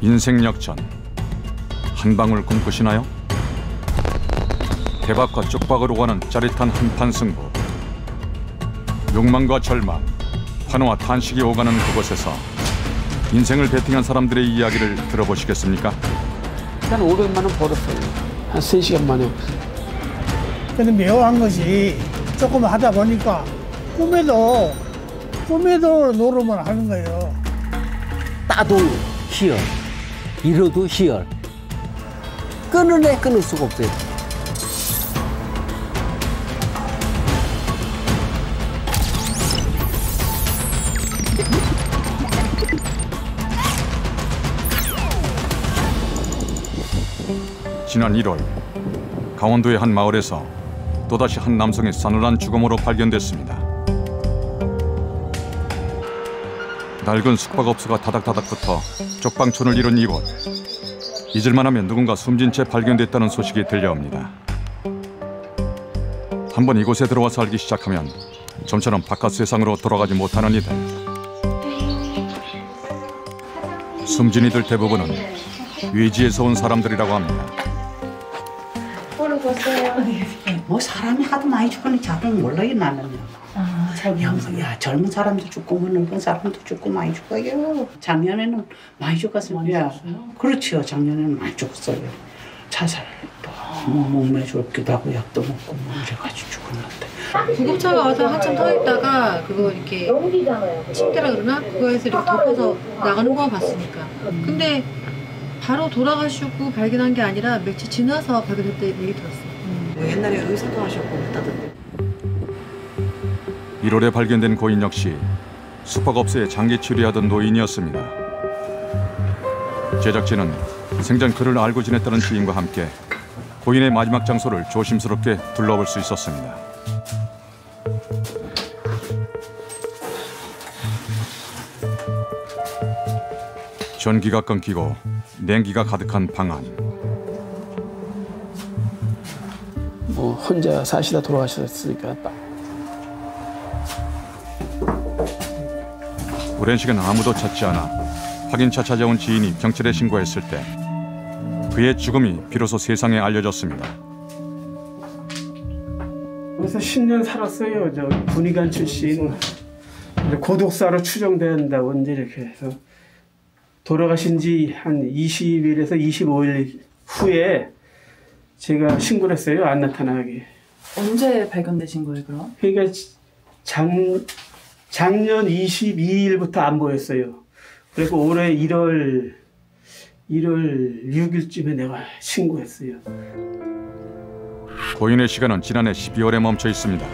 인생 역전, 한 방울 꿈꾸시나요? 대박과 쪽박으로 가는 짜릿한 한판 승부. 욕망과 절망, 환호와 탄식이 오가는 그곳에서 인생을 베팅한 사람들의 이야기를 들어보시겠습니까? 한 500만 원 벌었어요. 한 3시간 만에. 근데 묘한 것이 조금 하다 보니까 꿈에도 노름을 하는 거예요. 따도 희열, 잃어도 희열. 끊을 수가 없어요. 지난 1월, 강원도의 한 마을에서 또다시 한 남성의 싸늘한 죽음으로 발견됐습니다. 낡은 숙박업소가 다닥다닥 붙어 쪽방촌을 이룬 이곳. 잊을만 하면 누군가 숨진 채 발견됐다는 소식이 들려옵니다. 한번 이곳에 들어와 살기 시작하면 좀처럼 바깥 세상으로 돌아가지 못하는 이들. 숨진 이들 대부분은 외지에서 온 사람들이라고 합니다. 뭐 사람이 하도 많이 죽으니 잘은 몰라요 나는요. 야 젊은 사람도 죽고 늙은 사람도 죽고 많이 죽어요. 작년에는 많이 죽었어요. 야, 그렇지요. 작년에는 많이 죽었어요. 자살도 몸에 좋기도 하고 약도 먹고 뭐 이래가지고 죽었는데. 구급차가 와서 한참 서 있다가 그거 이렇게 침대라 그러나 그거에서 이렇게 덮어서 나가는 거 봤으니까. 근데 바로 돌아가시고 발견한 게 아니라 며칠 지나서 발견했다 얘기 들었어요. 옛날에 의사도 하셨고 그랬다던데. 1월에 발견된 고인 역시 숙박업소에 장기 치료하던 노인이었습니다. 제작진은 생전 그를 알고 지냈다는 지인과 함께 고인의 마지막 장소를 조심스럽게 둘러볼 수 있었습니다. 전기가 끊기고 냉기가 가득한 방 안. 뭐 혼자 사시다 돌아가셨으니까. 오랜 시간 아무도 찾지 않아 확인차 찾아온 지인이 경찰에 신고했을 때 그의 죽음이 비로소 세상에 알려졌습니다. 그래서 10년 살았어요. 저 군의관 출신. 고독사로 추정된다고 이제 이렇게 해서 돌아가신 지 한 20일에서 25일 후에 제가 신고를 했어요. 안 나타나게. 언제 발견되신 거예요, 그럼? 그러니까 작년 22일부터 안 보였어요. 그리고 올해 1월 6일쯤에 내가 신고했어요. 고인의 시간은 지난해 12월에 멈춰 있습니다.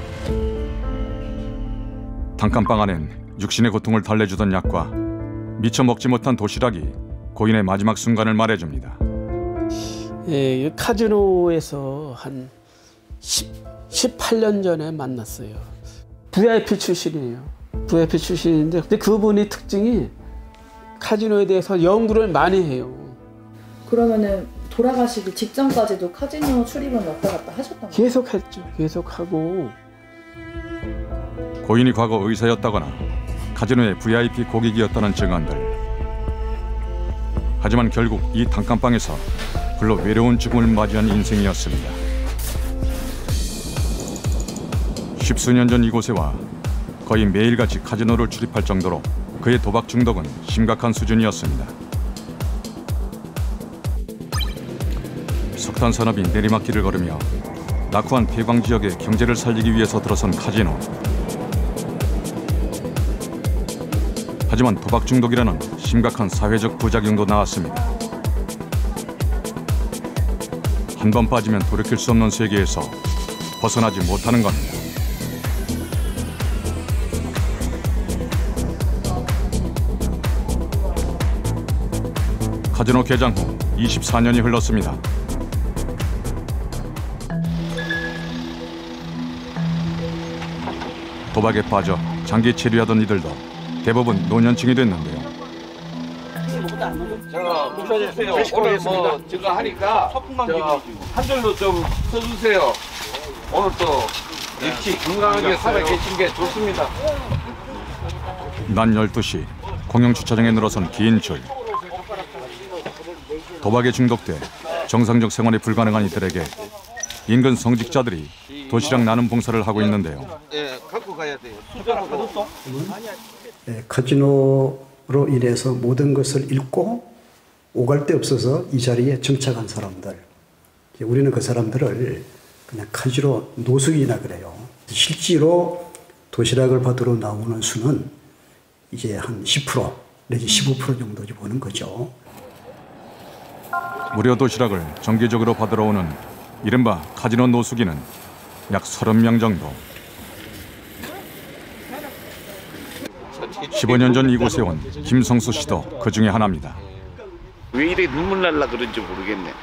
단칸방 안엔 육신의 고통을 달래주던 약과 미처 먹지 못한 도시락이 고인의 마지막 순간을 말해줍니다. 예, 카지노에서 한 18년 전에 만났어요. VIP 출신이에요. VIP 출신인데 근데 그분의 특징이 카지노에 대해서 연구를 많이 해요. 그러면은 돌아가시기 직전까지도 카지노 출입은 왔다 갔다 하셨던 거예요? 계속 했죠. 계속 하고. 고인이 과거 의사였다거나 카지노의 VIP 고객이었다는 증언들. 하지만 결국 이 단칸방에서 홀로 외로운 죽음을 맞이한 인생이었습니다. 십수년 전 이곳에 와 거의 매일같이 카지노를 출입할 정도로 그의 도박 중독은 심각한 수준이었습니다. 석탄 산업이 내리막길을 걸으며 낙후한 폐광 지역의 경제를 살리기 위해서 들어선 카지노. 하지만 도박 중독이라는 심각한 사회적 부작용도 나왔습니다. 한 번 빠지면 돌이킬 수 없는 세계에서 벗어나지 못하는 겁니다. 카지노 개장 후 24년이 흘렀습니다. 도박에 빠져 장기 체류하던 이들도 대부분 노년층이 됐는데요. 웃어주세요. 오늘 뭐 저거 하니까 한 줄로 좀 써주세요. 오늘 또 이렇게 건강하게 살아 계신 게 좋습니다. 낮 12시 공영 주차장에 늘어선 긴 줄. 도박에 중독돼 정상적 생활이 불가능한 이들에게 인근 성직자들이 도시락 나눔 봉사를 하고 있는데요. 예, 갖고 가야 돼요. 숟가락으로. 카지노로 인해서 모든 것을 잃고 오갈 데 없어서 이 자리에 정착한 사람들. 우리는 그 사람들을 그냥 카지노 노숙이나 그래요. 실제로 도시락을 받으러 나오는 수는 이제 한 10% 내지 15% 정도 보는 거죠. 무료 도시락을 정기적으로 받으러 오는 이른바 카지노 노숙인은 약 30명 정도. 15년 전 이곳에 온 김성수 씨도 그 중에 하나입니다. 왜 이래 눈물 날라 그런지 모르겠네.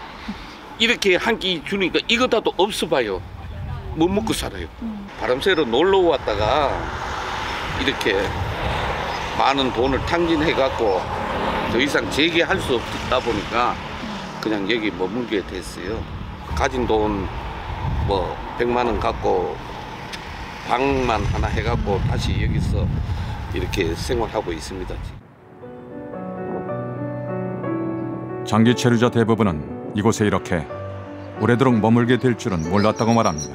이렇게 한 끼 주니까 이거다도 없어 봐요. 못 먹고 살아요. 바람 쐬러 놀러 왔다가 이렇게 많은 돈을 탕진해갖고 더 이상 재개할 수 없다 보니까 그냥 여기 머물게 됐어요. 가진 돈 뭐 100만 원 갖고 방만 하나 해갖고 다시 여기서 이렇게 생활하고 있습니다. 장기 체류자 대부분은 이곳에 이렇게 오래도록 머물게 될 줄은 몰랐다고 말합니다.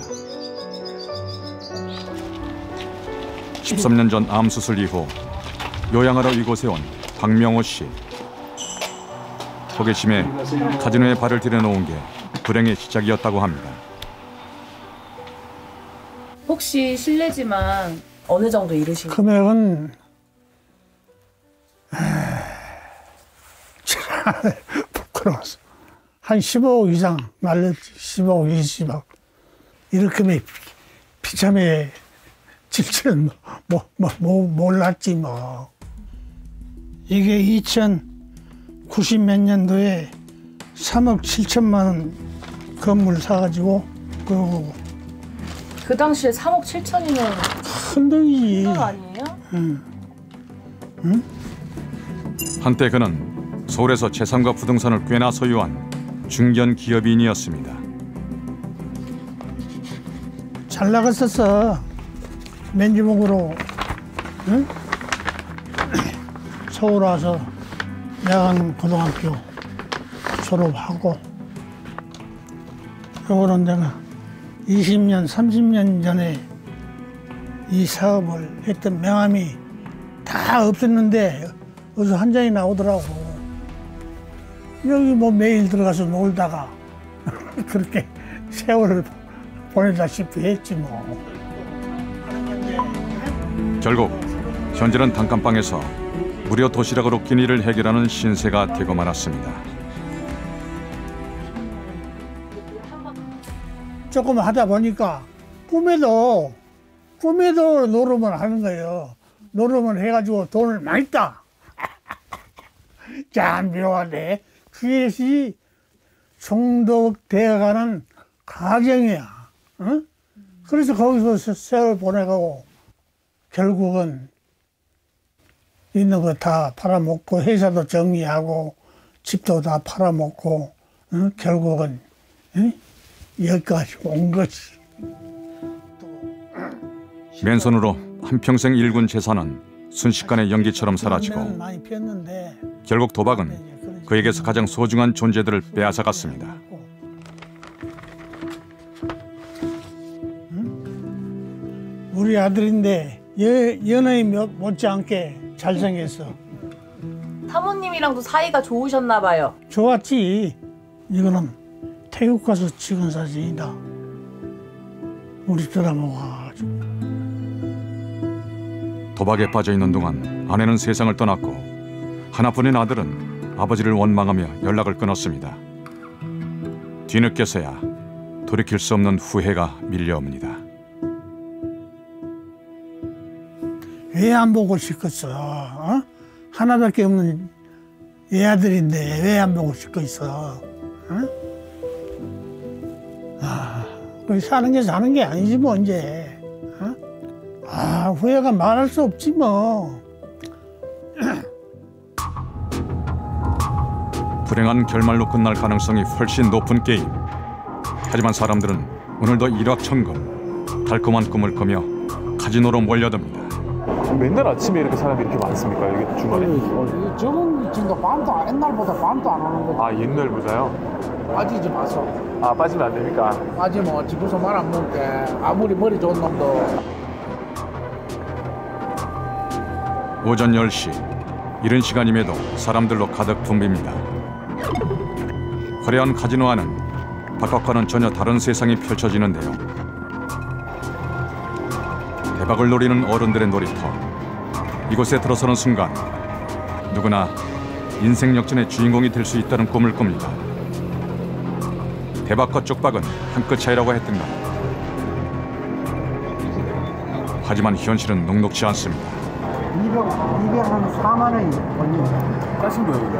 13년 전 암 수술 이후 요양하러 이곳에 온 박명호 씨. 호기심에 카지노에 발을 들여놓은 게 불행의 시작이었다고 합니다. 혹시 실례지만 어느 정도 이르신 거예요? 금액은 부끄러워서 한 15억 이상 날렸지. 15억, 20억. 이렇게 비참해 질 줄은 몰랐지 뭐. 이게 2090 몇 년도에 3억 7천만 원 건물 사가지고 그 당시에 3억 7천이면 큰 돈이지. 큰 돈 아니에요? 응? 한때 그는 서울에서 재산과 부동산을 꽤나 소유한 중견 기업인이었습니다. 잘 나갔었어. 맨주먹으로 응? 서울 와서 야간 고등학교 졸업하고 요거는 내가 20년, 30년 전에 이 사업을 했던 명함이 다 없었는데 어디서 한 장이 나오더라고. 여기 뭐 매일 들어가서 놀다가 그렇게 세월을 보내다시피 했지 뭐. 결국 현재는 단칸방에서 무료 도시락으로 끼니를 해결하는 신세가 되고 말았습니다. 조금 하다 보니까 꿈에도 노름을 하는 거예요. 노름을 해가지고 돈을 많이 따. 참 묘하네. 그것이 중독되어가는 과정이야. 어? 그래서 거기서 세월 보내가고 결국은 있는 거 다 팔아먹고 회사도 정리하고 집도 다 팔아먹고 결국은 여기까지 온 거지. 맨손으로 한평생 일군 재산은 순식간에 연기처럼 사라지고 많이 폈는데 결국 도박은 그에게서 가장 소중한 존재들을 빼앗아갔습니다. 우리 아들인데 연예인 못지않게 잘생겼어. 사모님이랑도 사이가 좋으셨나 봐요. 좋았지. 이거는 태국 가서 찍은 사진이다. 우리 드라마가 가지고. 도박에 빠져있는 동안 아내는 세상을 떠났고 하나뿐인 아들은 아버지를 원망하며 연락을 끊었습니다. 뒤늦게서야 돌이킬 수 없는 후회가 밀려옵니다. 왜 안 보고 싶겠어? 어? 하나밖에 없는 애아들인데 왜 안 보고 싶겠어? 어? 사는 게 사는 게 아니지 뭐 이제. 어? 후회가 말할 수 없지 뭐. 불행한 결말로 끝날 가능성이 훨씬 높은 게임. 하지만 사람들은 오늘도 일확천금, 달콤한 꿈을 꾸며 카지노로 몰려듭니다. 맨날 아침에 이렇게 사람이 이렇게 많습니까? 여기 주말에? 저건 지금 밤도 옛날보다 밤도 안 오는 거지. 아, 옛날보다요? 빠지지 마서. 아, 빠지면 안 됩니까? 빠지면 집에서 말 안 먹게. 아무리 머리 좋은 놈도. 오전 10시 이른 시간임에도 사람들로 가득 붐빕니다. 화려한 카지노 안은 바깥과는 전혀 다른 세상이 펼쳐지는데요. 대박을 노리는 어른들의 놀이터. 이곳에 들어서는 순간 누구나 인생 역전의 주인공이 될 수 있다는 꿈을 꿉니다. 대박과 쪽박은 한 끗 차이라고 했던가. 하지만 현실은 녹록지 않습니다. 204만 원이 걸립니다. 따신 거예요, 이거?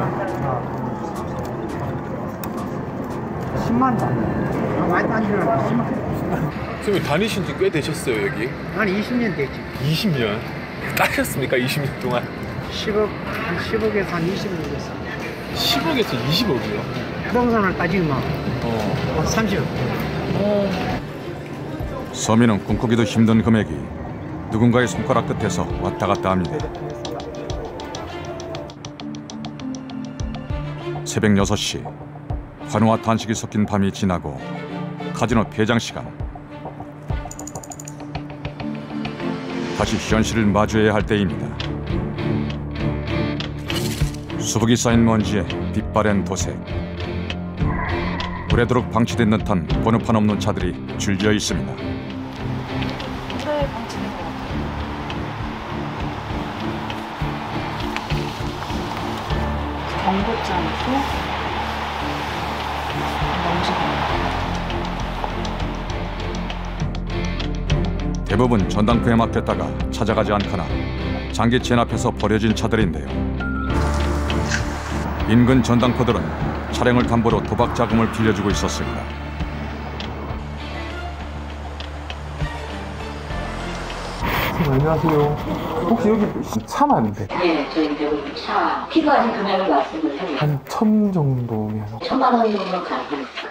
10만 원. 많이 딴지는 10만 원. 선생님 다니신 지 꽤 되셨어요, 여기? 한 20년 됐지. 20년? 따셨습니까, 20년 동안? 10억, 한 10억에서 한 20억 됐어. 10억에서 20억이요? 부동산을 따지면 30억. 서민은 꿈꾸기도 힘든 금액이 누군가의 손가락 끝에서 왔다 갔다 합니다. 새벽 6시 환호와 탄식이 섞인 밤이 지나고 카지노 폐장 시간. 다시 현실을 마주해야 할 때입니다. 수북이 쌓인 먼지에 빛바랜 도색. 오래도록 방치된 듯한 번호판 없는 차들이 줄지어 있습니다. 차에 방치된 것 같아요. 경고지 않고 먼지가. 대부분 전당포에 맡겼다가 찾아가지 않거나 장기chen 앞에서 버려진 차들인데요. 인근 전당포들은 차량을 담보로 도박 자금을 빌려주고 있었습니다. 안녕하세요. 혹시 여기 차 많은데? 네, 저희 여기 차 필요하신 금액을 말씀을 해요. 한 1000 정도면? 1000만 원 정도 가요.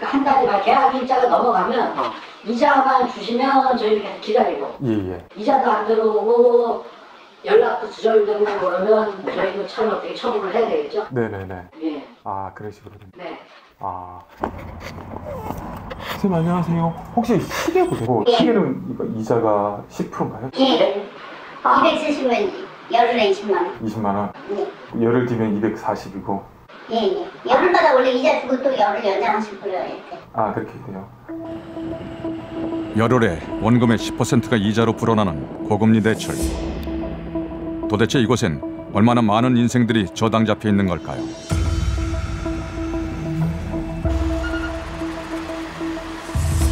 한 달에 계약 일자가 넘어가면 이자만 주시면 저희 계속 기다리고 예. 이자도 안 들어오고 연락도 두절되고 그러면 저희도 차를 어떻게 처분을 해야 되겠죠? 네네네. 예. 아, 그러시거든요. 네. 아. 선생님 안녕하세요. 혹시 시계도 되고 예. 시계는 이거 이자가 10%인가요? 예. 270원 열흘에 20만 원. 20만 원? 예. 열흘 뒤면 240이고. 예. 열흘마다 원래 이자 주고 또 열흘 연장하실 거예요. 이렇게. 아, 그렇게 돼요. 열흘에 원금의 10%가 이자로 불어나는 고금리 대출. 도대체 이곳엔 얼마나 많은 인생들이 저당 잡혀 있는 걸까요?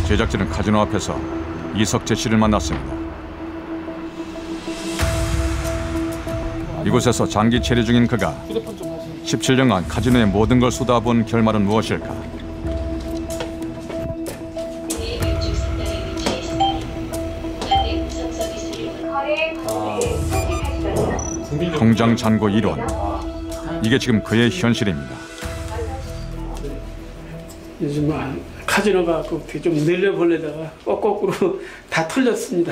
제작진은 카지노 앞에서 이석재 씨를 만났습니다. 이곳에서 장기 체류 중인 그가 17년간 카지노의 모든 걸 쏟아부은 결말은 무엇일까? 통장 잔고 1원. 이게 지금 그의 현실입니다. 요즘 카지노가 어떻게 좀 늘려보려다가 거꾸로 다 털렸습니다.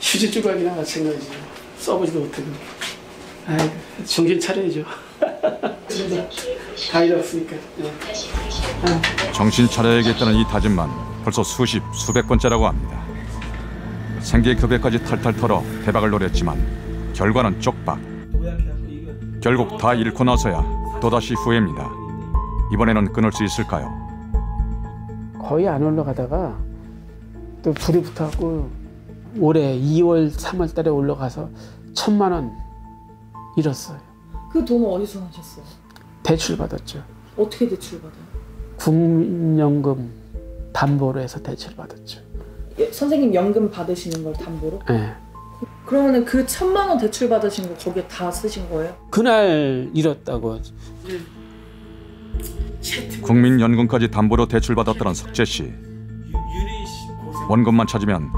휴지 조각이나 마찬가지죠. 써보지도 못하고. 아이, 정신 차려야죠. 진짜 다 잃었으니까. 네. 정신 차려야겠다는 이 다짐만 벌써 수십, 수백 번째라고 합니다. 생계의 급여까지 탈탈 털어 대박을 노렸지만 결과는 쪽박. 결국 다 잃고 나서야 또다시 후회입니다. 이번에는 끊을 수 있을까요? 거의 안 올라가다가 또 불이 붙어갖고 올해 2월, 3월 달에 올라가서 1000만 원 잃었어요. 그 돈은 어디서 나셨어요? 대출 받았죠. 어떻게 대출 받아요? 국민연금 담보로 해서 대출 받았죠. 선생님 연금 받으시는 걸 담보로? 네. 그러면은 그 1000만 원 대출 받으신 거 거기에 다 쓰신 거예요? 그날 잃었다고. 국민연금까지 담보로 대출받았다는 석재 씨. 원금만 찾으면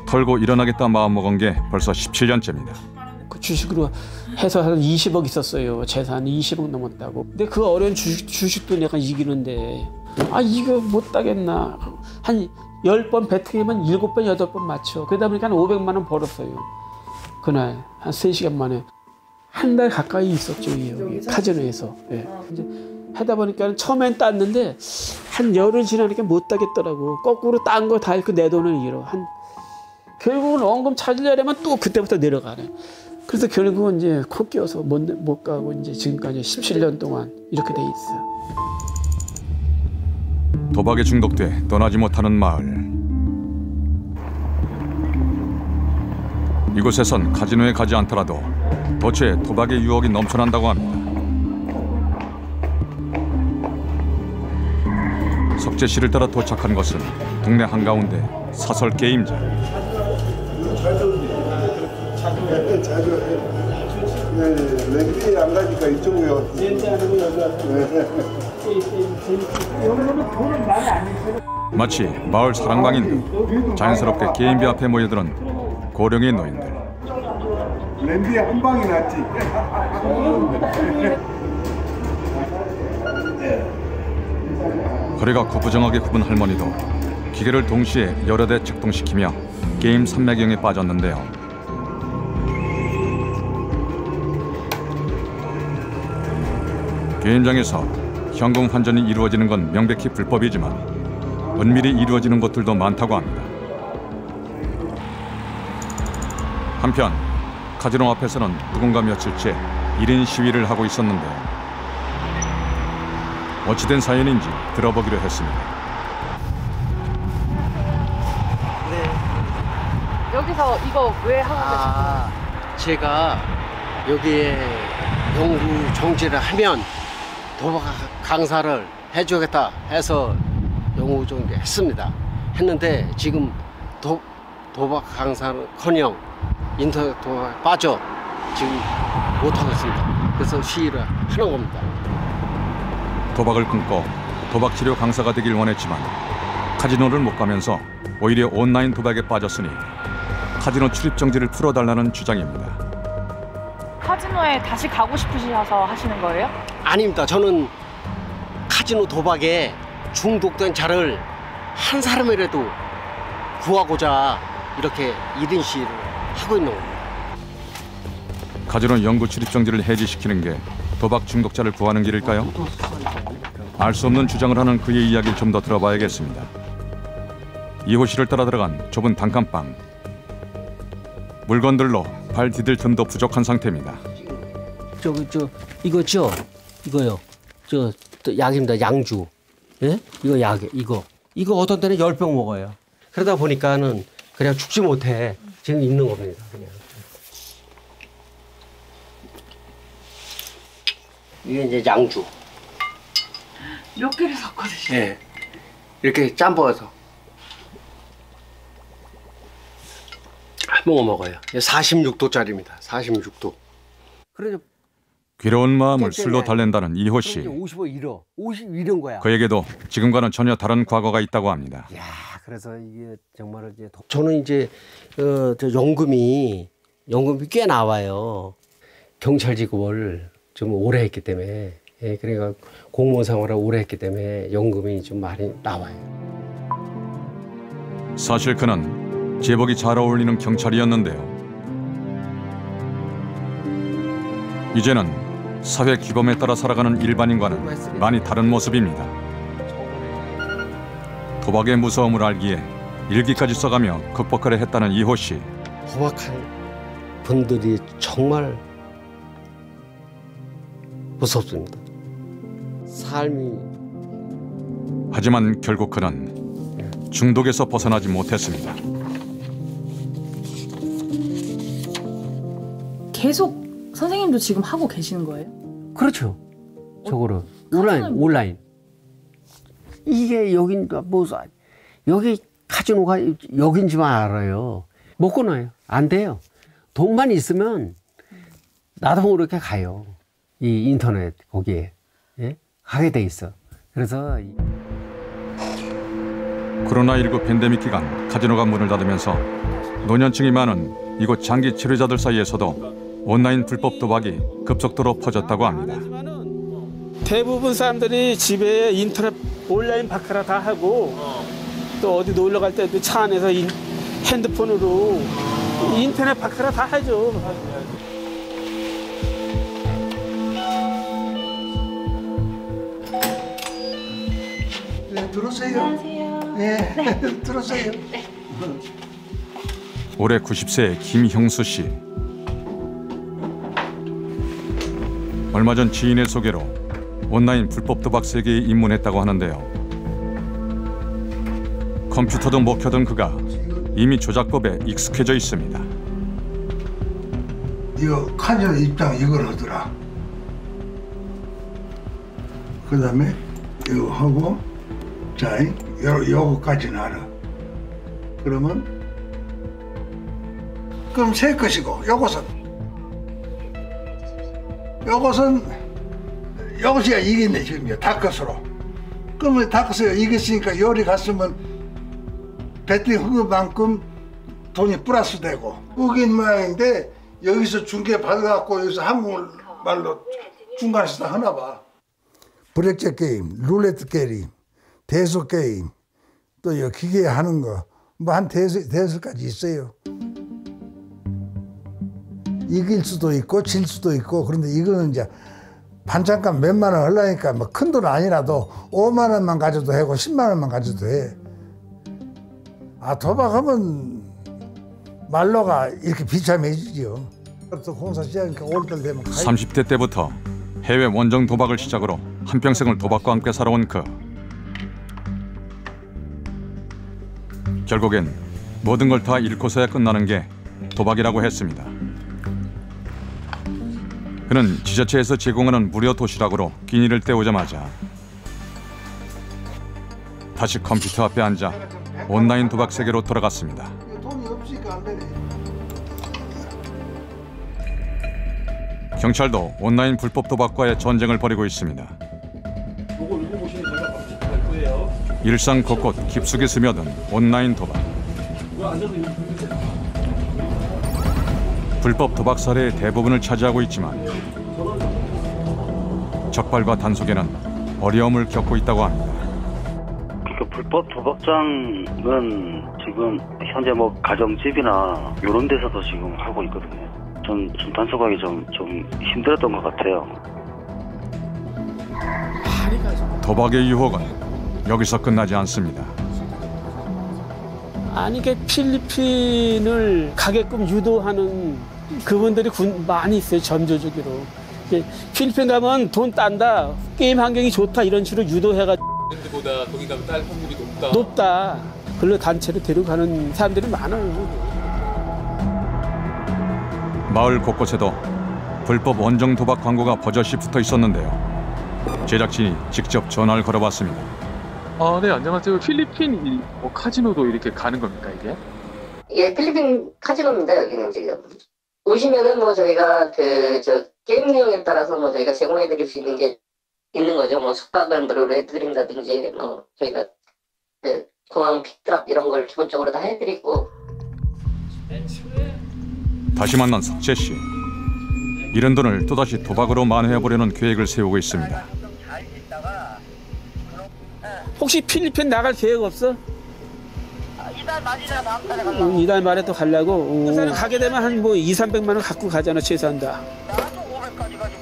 털고 일어나겠다 마음먹은 게 벌써 17년째입니다. 그 주식으로 해서 한 20억 있었어요. 재산이 20억 넘었다고. 근데 그 어려운 주식도 내가 이기는데 아 이거 못 따겠나. 한 10번 배팅하면 7번, 8번 맞춰. 그러다 보니까 한 500만 원 벌었어요. 그날 한 3시간 만에 한 달 가까이 있었죠. 여기 카지노에서. 예. 이제 하다 보니까 처음엔 땄는데 한 열흘 지나니까 못 따겠더라고. 거꾸로 딴 거 다 잃고 내 돈을 잃어. 결국은 원금 찾으려면 또 그때부터 내려가네. 그래서 결국은 이제 코 끼어서 못 가고 이제 지금까지 17년 동안 이렇게 돼 있어. 도박에 중독돼 떠나지 못하는 마을. 이곳에선 카지노에 가지 않더라도 도처에 도박의 유혹이 넘쳐난다고 합니다. 석재 씨를 따라 도착한 것은 동네 한가운데 사설 게임장. 렌즈 안 가니까 이쪽으로. 마치 마을 사랑방인 듯 자연스럽게 게임기 앞에 모여드는 고령의 노인들. 렌즈에 한 방이 났지. 허리가 구부정하게 굽은 할머니도 기계를 동시에 여러 대 작동시키며 게임 산매경에 빠졌는데요. 게임장에서 현금 환전이 이루어지는 건 명백히 불법이지만 은밀히 이루어지는 곳들도 많다고 합니다. 한편 카지노 앞에서는 누군가 며칠째 1인 시위를 하고 있었는데 어찌된 사연인지 들어보기로 했습니다. 여기서 이거 왜 하고 계신가요? 제가 여기에 연구 정지를 하면 도박 강사를 해주겠다 해서 연구 정지 했습니다. 했는데 지금 도박 강사는커녕 인터넷 도박에 빠져 지금 못하고 있습니다. 그래서 시위를 하는 겁니다. 도박을 끊고 도박 치료 강사가 되길 원했지만 카지노를 못 가면서 오히려 온라인 도박에 빠졌으니 카지노 출입 정지를 풀어달라는 주장입니다. 카지노에 다시 가고 싶으셔서 하시는 거예요? 아닙니다. 저는 카지노 도박에 중독된 자를 한 사람이라도 구하고자 이렇게 1인 시위를 하고 있는 겁니다. 카지노 영구 출입 정지를 해지시키는 게 도박 중독자를 구하는 길일까요? 알 수 없는 주장을 하는 그의 이야기를 좀 더 들어봐야겠습니다. 이호 씨를 따라 들어간 좁은 단칸방. 물건들로 발 디딜 틈도 부족한 상태입니다. 이거죠? 이거요. 저 약입니다. 양주. 예? 이거 약에 이거 어떤 때는 10병 먹어요. 그러다 보니까는 그냥 죽지 못해. 지금 있는 겁니다. 그냥. 이게 이제 양주. 몇 개를 섞어 드시죠? 예. 이렇게 짬부어서 한 모금 먹어요. 46도짜리입니다. 46도. 그래서 괴로운 마음을 술로 달랜다는 이호 씨. 55 잃어. 50 잃은 거야. 그에게도 지금과는 전혀 다른 과거가 있다고 합니다. 야, 그래서 이게 정말 이제 저는 이제 저 연금이 꽤 나와요. 경찰 직업을 좀 오래 했기 때문에, 예, 그러니까 공무원 생활을 오래 했기 때문에 연금이 좀 많이 나와요. 사실 그는 제복이 잘 어울리는 경찰이었는데요. 이제는 사회 규범에 따라 살아가는 일반인과는 많이 다른 모습입니다. 도박의 무서움을 알기에 일기까지 써가며 극복하려 했다는 이호 씨. 도박한 분들이 정말 무섭습니다. 삶이. 하지만 결국 그는 중독에서 벗어나지 못했습니다. 계속 선생님도 지금 하고 계시는 거예요? 그렇죠. 저거를 온라인. 이게 여긴가 뭐 여기 카지노가 여긴지만 알아요. 못 끊어요. 안 돼요. 돈만 있으면 나도 모르게 가요. 이 인터넷 거기에, 예? 가게 돼 있어. 그래서 코로나19 팬데믹 기간 카지노가 문을 닫으면서 노년층이 많은 이곳 장기 치료자들 사이에서도 온라인 불법 도박이 급속도로 퍼졌다고 합니다. 대부분 사람들이 집에 인터넷 온라인 바카라 다 하고 또 어디 놀러 갈 때도 차 안에서 핸드폰으로 인터넷 바카라 다 하죠. 네, 들어오세요. 안녕하세요. 네, 들어오세요. 올해 90세의 김형수 씨. 얼마 전 지인의 소개로 온라인 불법 도박 세계에 입문했다고 하는데요. 컴퓨터도 못 켜던 그가 이미 조작법에 익숙해져 있습니다. 이거 카지노 입장 이걸 하더라. 그 다음에 이거 하고 자, 요거까지는 알아. 그러면 그럼 새 것이고 요것이야 이겼네 지금 다크스로. 그러면 다크스가 이겼으니까 요리 갔으면 배팅 흑은만큼 돈이 플러스 되고 우긴 모양인데 여기서 중계 받아갖고 여기서 한국말로 중간에서 다 하나 봐. 브렉잭 게임, 룰레트 게임, 대소 게임, 또 기계에 하는 거 뭐 한 대여섯까지 있어요. 이길 수도 있고 질 수도 있고. 그런데 이거는 이제 반찬값 몇만 원 하려니까 뭐 큰 돈 아니라도 5만 원만 가져도 하고 10만 원만 가져도 해. 아, 도박하면 말로가 이렇게 비참해지죠. 또 공사 시작하니까 올달 되면 30대 때부터 해외 원정 도박을 시작으로 한평생을 도박과 함께 살아온 그. 결국엔 모든 걸 다 잃고서야 끝나는 게 도박이라고 했습니다. 그는 지자체에서 제공하는 무료 도시락으로 끼니를 때우자마자 다시 컴퓨터 앞에 앉아 온라인 도박 세계로 돌아갔습니다. 돈이 없으니까 안 되네. 경찰도 온라인 불법 도박과의 전쟁을 벌이고 있습니다. 요거 읽어보시면 제가 할 거예요. 일상 곳곳 깊숙이 스며든 온라인 도박. 불법 도박 사례의 대부분을 차지하고 있지만 적발과 단속에는 어려움을 겪고 있다고 합니다. 그 불법 도박장은 지금 현재 뭐 가정집이나 이런 데서도 지금 하고 있거든요. 좀 단속하기 좀 힘들었던 것 같아요. 도박의 유혹은 여기서 끝나지 않습니다. 아니, 그 필리핀을 가게끔 유도하는 그분들이 많이 있어요, 점조주기로. 필리핀 가면 돈 딴다, 게임 환경이 좋다 이런 식으로 유도해가지고 보다 거기 가면 딸 확률이 높다. 근로 단체로 데려가는 사람들이 많아요. 마을 곳곳에도 불법 원정 도박 광고가 버젓이 붙어 있었는데요. 제작진이 직접 전화를 걸어봤습니다. 네, 안녕하세요. 필리핀 카지노도 이렇게 가는 겁니까, 이게? 예, 필리핀 카지노입니다, 여기는 지금. 오시면은 뭐 저희가 게임 내용에 따라서 뭐 저희가 제공해 드릴 수 있는 게 있는 거죠. 뭐 숙박을 무료로 해드린다든지, 뭐 저희가 공항 픽드랍 이런 걸 기본적으로 다 해드리고. 다시 만난 석재 씨. 잃은 돈을 또다시 도박으로 만회해보려는 계획을 세우고 있습니다. 혹시 필리핀 나갈 계획 없어? 이달 말에 또 가려고. 가게 되면 한 뭐 200~300만 원 갖고 가잖아, 최소한 다.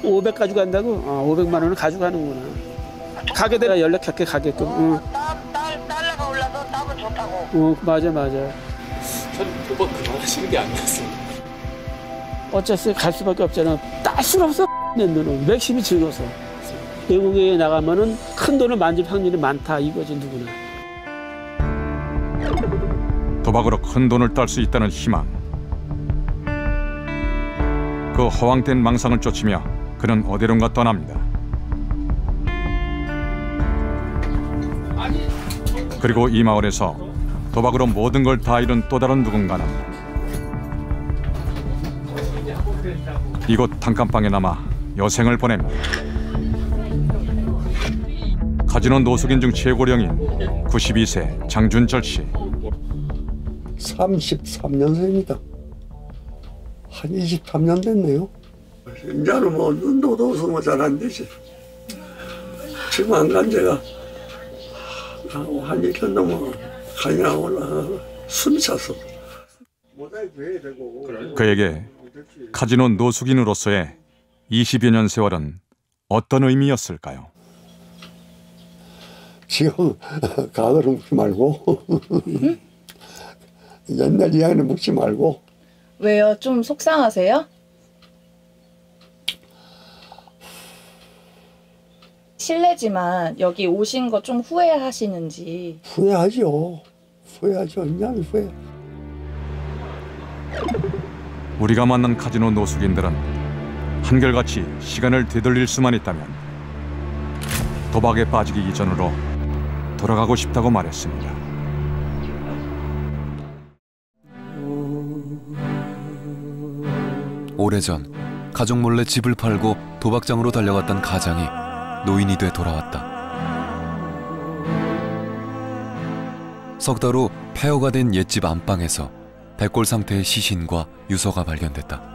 500 가지고 간다고? 500만 원을 가지고 가는구나. 가게 되면 연락할게, 가게끔. 달러가 올라서 따면 좋다고. 맞아. 전 도박 그만하시는 게 아니었어요. 어쨌어요, 갈 수밖에 없잖아. 딸 수는 없어, 내 눈은. 맥심이 즐거워서. 외국에 나가면은 큰 돈을 만질 확률이 많다, 이거지, 누구나. 도박으로 큰 돈을 딸 수 있다는 희망. 그 허황된 망상을 쫓으며 그는 어디론가 떠납니다. 그리고 이 마을에서 도박으로 모든 걸 다 잃은 또 다른 누군가는 이곳 단칸방에 남아 여생을 보냅니다. 카지노 노숙인 중 최고령인 92세 장준철 씨. 33년생입니다. 한 23년 됐네요. 이제는 뭐 눈도 없으면 잘 안 되지. 지금 안 간 지가 한 1년 넘어 가냐 올라 숨이 찼어. 그에게 카지노 노숙인으로서의 20여 년 세월은 어떤 의미였을까요? 지금 가을은 묵지 말고 옛날 이야기는 묵지 말고. 왜요? 좀 속상하세요? 실례지만 여기 오신 거 좀 후회하시는지. 후회하죠. 언제나 후회. 우리가 만난 카지노 노숙인들은 한결같이 시간을 되돌릴 수만 있다면 도박에 빠지기 이전으로 돌아가고 싶다고 말했습니다. 오래전 가족 몰래 집을 팔고 도박장으로 달려갔던 가장이 노인이 돼 돌아왔다. 석 달 후 폐허가 된 옛집 안방에서 백골 상태의 시신과 유서가 발견됐다.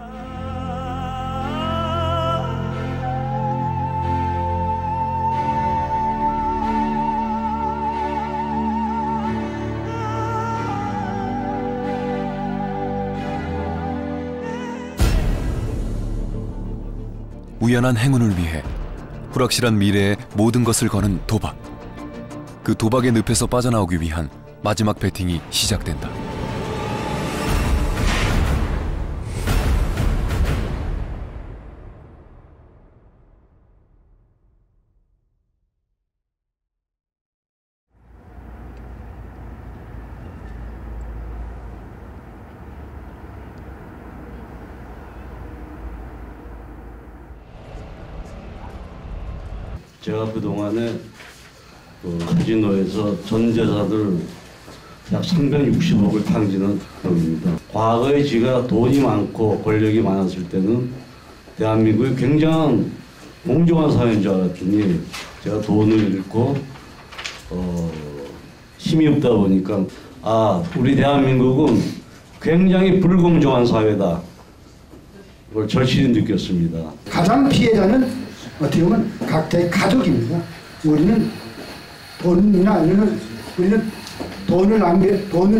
우연한 행운을 위해 불확실한 미래에 모든 것을 거는 도박. 그 도박의 늪에서 빠져나오기 위한 마지막 배팅이 시작된다. 제가 그동안에 카지노에서 전 재산을 약 360억을 탕진한 겁니다. 과거에 제가 돈이 많고 권력이 많았을 때는 대한민국이 굉장히 공정한 사회인 줄 알았더니 제가 돈을 잃고 힘이 없다 보니까 우리 대한민국은 굉장히 불공정한 사회다. 그걸 절실히 느꼈습니다. 가장 피해자는 어떻게 보면 각자의 가족입니다. 우리는 우리는 돈을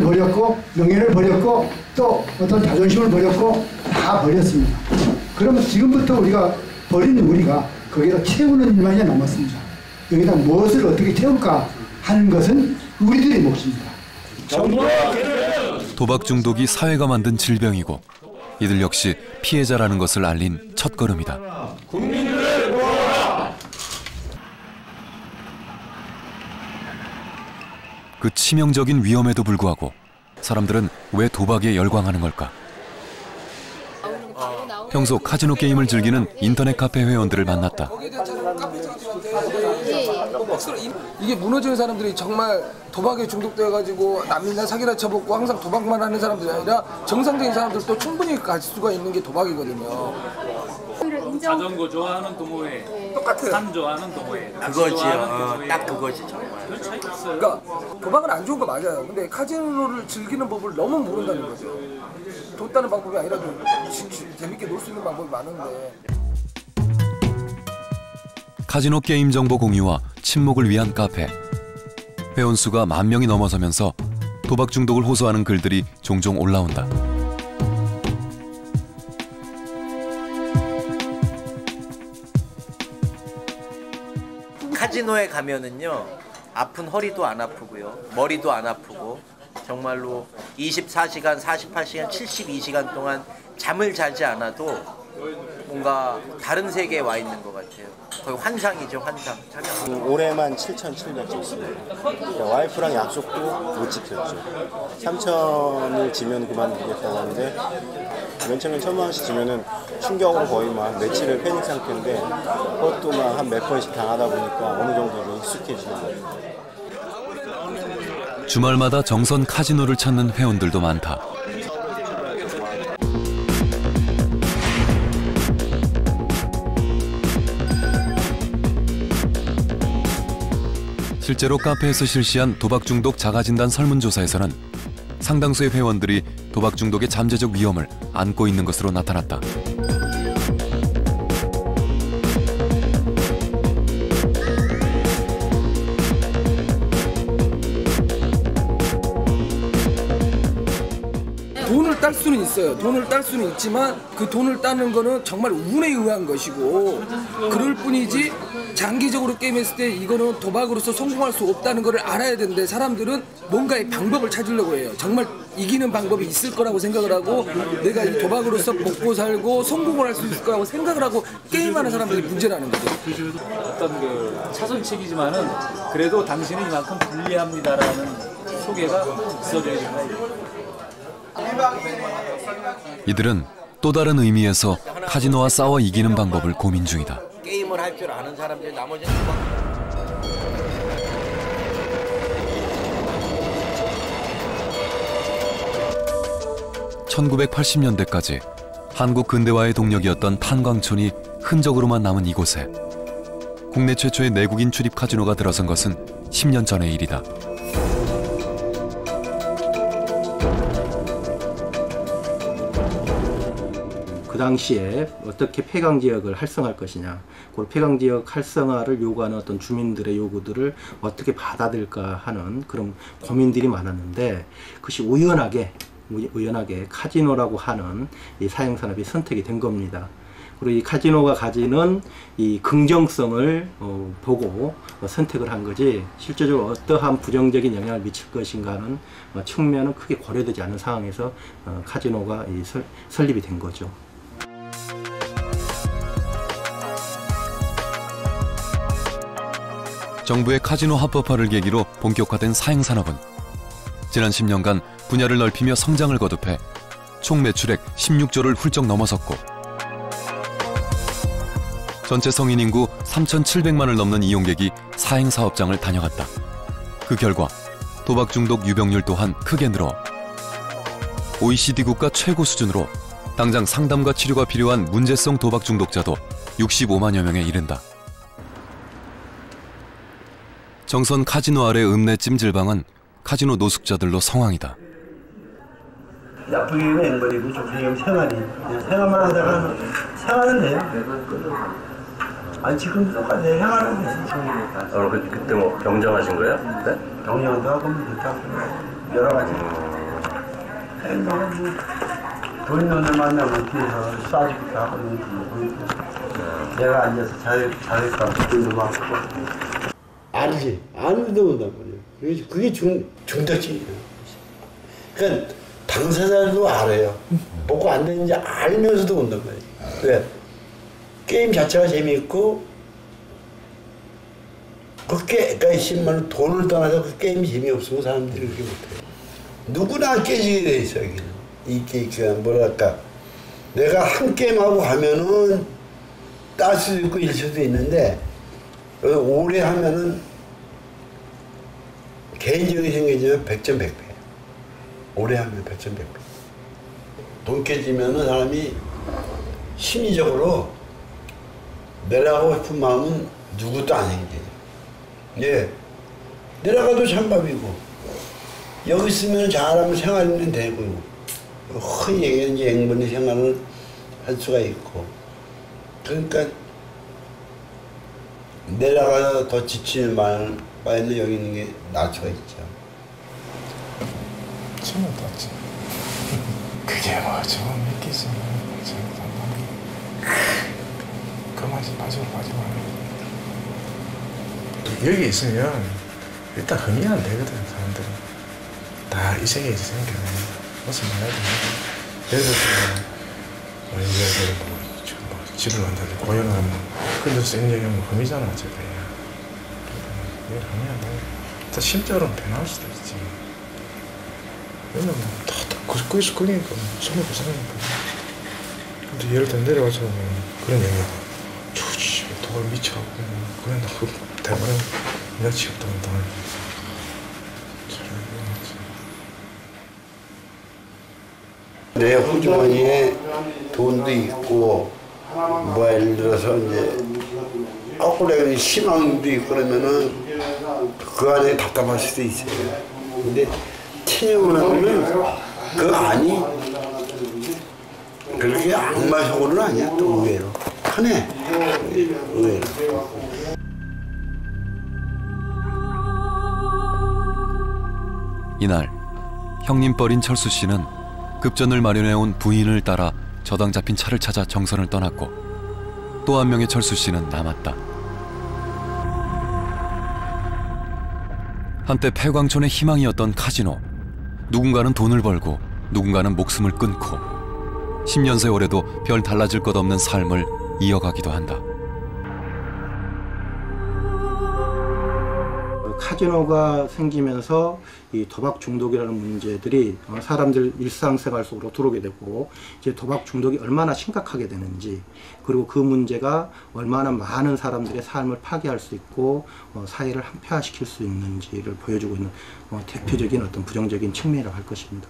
버렸고 명예를 버렸고 또 어떤 자존심을 버렸고 다 버렸습니다. 그러면 지금부터 우리가 거기다 채우는 일만이 남았습니다. 여기다 무엇을 어떻게 채울까 하는 것은 우리들의 몫입니다. 도박 중독이 사회가 만든 질병이고 이들 역시 피해자라는 것을 알린 첫걸음이다. 국민들을 모아라! 그 치명적인 위험에도 불구하고 사람들은 왜 도박에 열광하는 걸까? 평소 카지노 게임을 즐기는 인터넷 카페 회원들을 만났다. 이게 무너지는 사람들이 정말 도박에 중독돼가지고 남이나 사기나 쳐먹고 항상 도박만 하는 사람들이 아니라 정상적인 사람들도 충분히 갈 수가 있는 게 도박이거든요. 자전거 좋아하는 동호회, 똑같아요. 산 좋아하는 동호회, 그거지요. 딱 그거지 정말. 별 차이 없어요. 그러니까 도박은 안 좋은 거 맞아요. 근데 카지노를 즐기는 법을 너무 모른다는 거죠. 돈 따는 방법이 아니라도 재밌게 놀 수 있는 방법이 많은데. 카지노 게임 정보 공유와 친목을 위한 카페. 회원 수가 10,000명이 넘어서면서 도박 중독을 호소하는 글들이 종종 올라온다. 카지노에 가면은요, 아픈 허리도 안 아프고요, 머리도 안 아프고 정말로 24시간, 48시간, 72시간 동안 잠을 자지 않아도 뭔가 다른 세계에 와 있는 것 같아요. 거의 환상이죠, 환상. 올해만 7,700 줬습니다. 와이프랑 약속도 못 지켰죠. 3,000을 지면 그만두겠다고 하는데 맨 처음에 1,000만 원씩 지면은 충격으로 거의 막 며칠을 패닉 상태인데 그것도 막 한 몇 번씩 당하다 보니까 어느 정도 익숙해지는 거예요. 주말마다 정선 카지노를 찾는 회원들도 많다. 실제로 카페에서 실시한 도박 중독 자가진단 설문조사에서는 상당수의 회원들이 도박 중독의 잠재적 위험을 안고 있는 것으로 나타났다. 돈을 딸 수는 있어요. 돈을 딸 수는 있지만 그 돈을 따는 거는 정말 운에 의한 것이고 그럴 뿐이지 장기적으로 게임했을 때 이거는 도박으로서 성공할 수 없다는 걸 알아야 되는데 사람들은 뭔가의 방법을 찾으려고 해요. 정말 이기는 방법이 있을 거라고 생각을 하고 내가 이 도박으로서 먹고 살고 성공을 할 수 있을 거라고 생각을 하고 게임하는 사람들이 문제라는 거죠. 어떤 그 차선책이지만은 그래도 당신은 이만큼 불리합니다라는 소개가 있어줘야 된다. 이들은 또 다른 의미에서 카지노와 싸워 이기는 방법을 고민 중이다. 게임을 할 줄 아는 사람들이 나머지는 도박. 1980년대까지 한국 근대화의 동력이었던 탄광촌이 흔적으로만 남은 이곳에 국내 최초의 내국인 출입 카지노가 들어선 것은 10년 전의 일이다. 그 당시에 어떻게 폐광지역을 활성화할 것이냐, 그 폐광지역 활성화를 요구하는 어떤 주민들의 요구들을 어떻게 받아들일까 하는 그런 고민들이 많았는데 그것이 우연하게 카지노라고 하는 이 사행산업이 선택이 된 겁니다. 그리고 이 카지노가 가지는 이 긍정성을 보고 선택을 한 거지 실제적으로 어떠한 부정적인 영향을 미칠 것인가 하는 측면은 크게 고려되지 않은 상황에서 카지노가 설립이 된 거죠. 정부의 카지노 합법화를 계기로 본격화된 사행산업은 지난 10년간 분야를 넓히며 성장을 거듭해 총 매출액 16조를 훌쩍 넘어섰고 전체 성인 인구 3,700만을 넘는 이용객이 사행사업장을 다녀갔다. 그 결과 도박 중독 유병률 또한 크게 늘어 OECD 국가 최고 수준으로 당장 상담과 치료가 필요한 문제성 도박 중독자도 65만여 명에 이른다. 정선 카지노 아래 읍내 찜질방은 카지노 노숙자들로 성황이다. 나쁘기는 앵벌이고 지금 생활이 그냥 생활만 하다가 생활은 돼요. 아니 지금 똑같이 생활은 돼요. 그때 뭐 경정하신 거예요? 네? 경정도 하고 못하고 여러 가지. 행동은 돈 있는 애 만나면 뒤에서 쏴주기도 하고 내가 앉아서 자격감 돈도 많고. 알지. 아는데도 온단 말이에요. 그게 중독증이에요. 그러니까 당사자도 알아요. 먹고 안 되는지 알면서도 온단 말이에요. 왜? 게임 자체가 재미있고 그러니까 10만 돈을 떠나서 그 게임이 재미없으면 사람들이 그렇게 못해요. 누구나 깨지게 돼 있어요. 이 게임 뭐랄까 내가 한 게임하고 가면은 딸 수도 있고 일 수도 있는데 오래 하면은 개인적인 생각이지만 100점 100배. 오래 하면 100점 100배. 돈 깨지면은 사람이 심리적으로 내려가고 싶은 마음은 누구도 안 생겨요. 예. 내려가도 찬밥이고, 여기 있으면 잘하면 생활은 되고, 흔히 얘기하는 이제 앵벌이 생활을 할 수가 있고, 그러니까 내려가서 더 지치는 바에는 여기 있는 게 나을 수가 있죠. 치면 떴지. 그게 뭐 저건 믿기지. 그 맛이 빠지고 여기 있으면 일단 흥이 안 되거든. 사람들은 다 이 세계에서 생겨요. 무슨 말해야 되나. 예를 들어서 뭐 집을 만들고 고연을 하면 근데 생명은 흠이잖아. 어차피 이게 흥이 안 돼. 또 심적으로는 변할 수도 있지. 왜냐면 거기서 그러니까 손을 고생하니까. 근데 예를 들어 내려가서 그런 얘기가 좋지 돈을 미쳐갖고 그래 나 그거 대만에 여치 없다면 돈을 내 호주머니에 돈도 있고 뭐 예를 들어서 이제 거꾸로 희망도 있고 그러면은 그 안에 답답할 수도 있어요. 근데 체념을 하면은 그 안이 그렇게 악마 속으로는 아니야. 또 의외로 편해. 의외로. 이날 형님 뻘인 철수 씨는 급전을 마련해온 부인을 따라 저당 잡힌 차를 찾아 정선을 떠났고 또 한 명의 철수 씨는 남았다. 한때 폐광촌의 희망이었던 카지노. 누군가는 돈을 벌고 누군가는 목숨을 끊고 10년 세월에도 별 달라질 것 없는 삶을 이어가기도 한다. 카지노가 생기면서 이 도박 중독이라는 문제들이 사람들 일상생활 속으로 들어오게 되고 이제 도박 중독이 얼마나 심각하게 되는지 그리고 그 문제가 얼마나 많은 사람들의 삶을 파괴할 수 있고 사회를 한폐화시킬 수 있는지를 보여주고 있는 대표적인 어떤 부정적인 측면이라고 할 것입니다.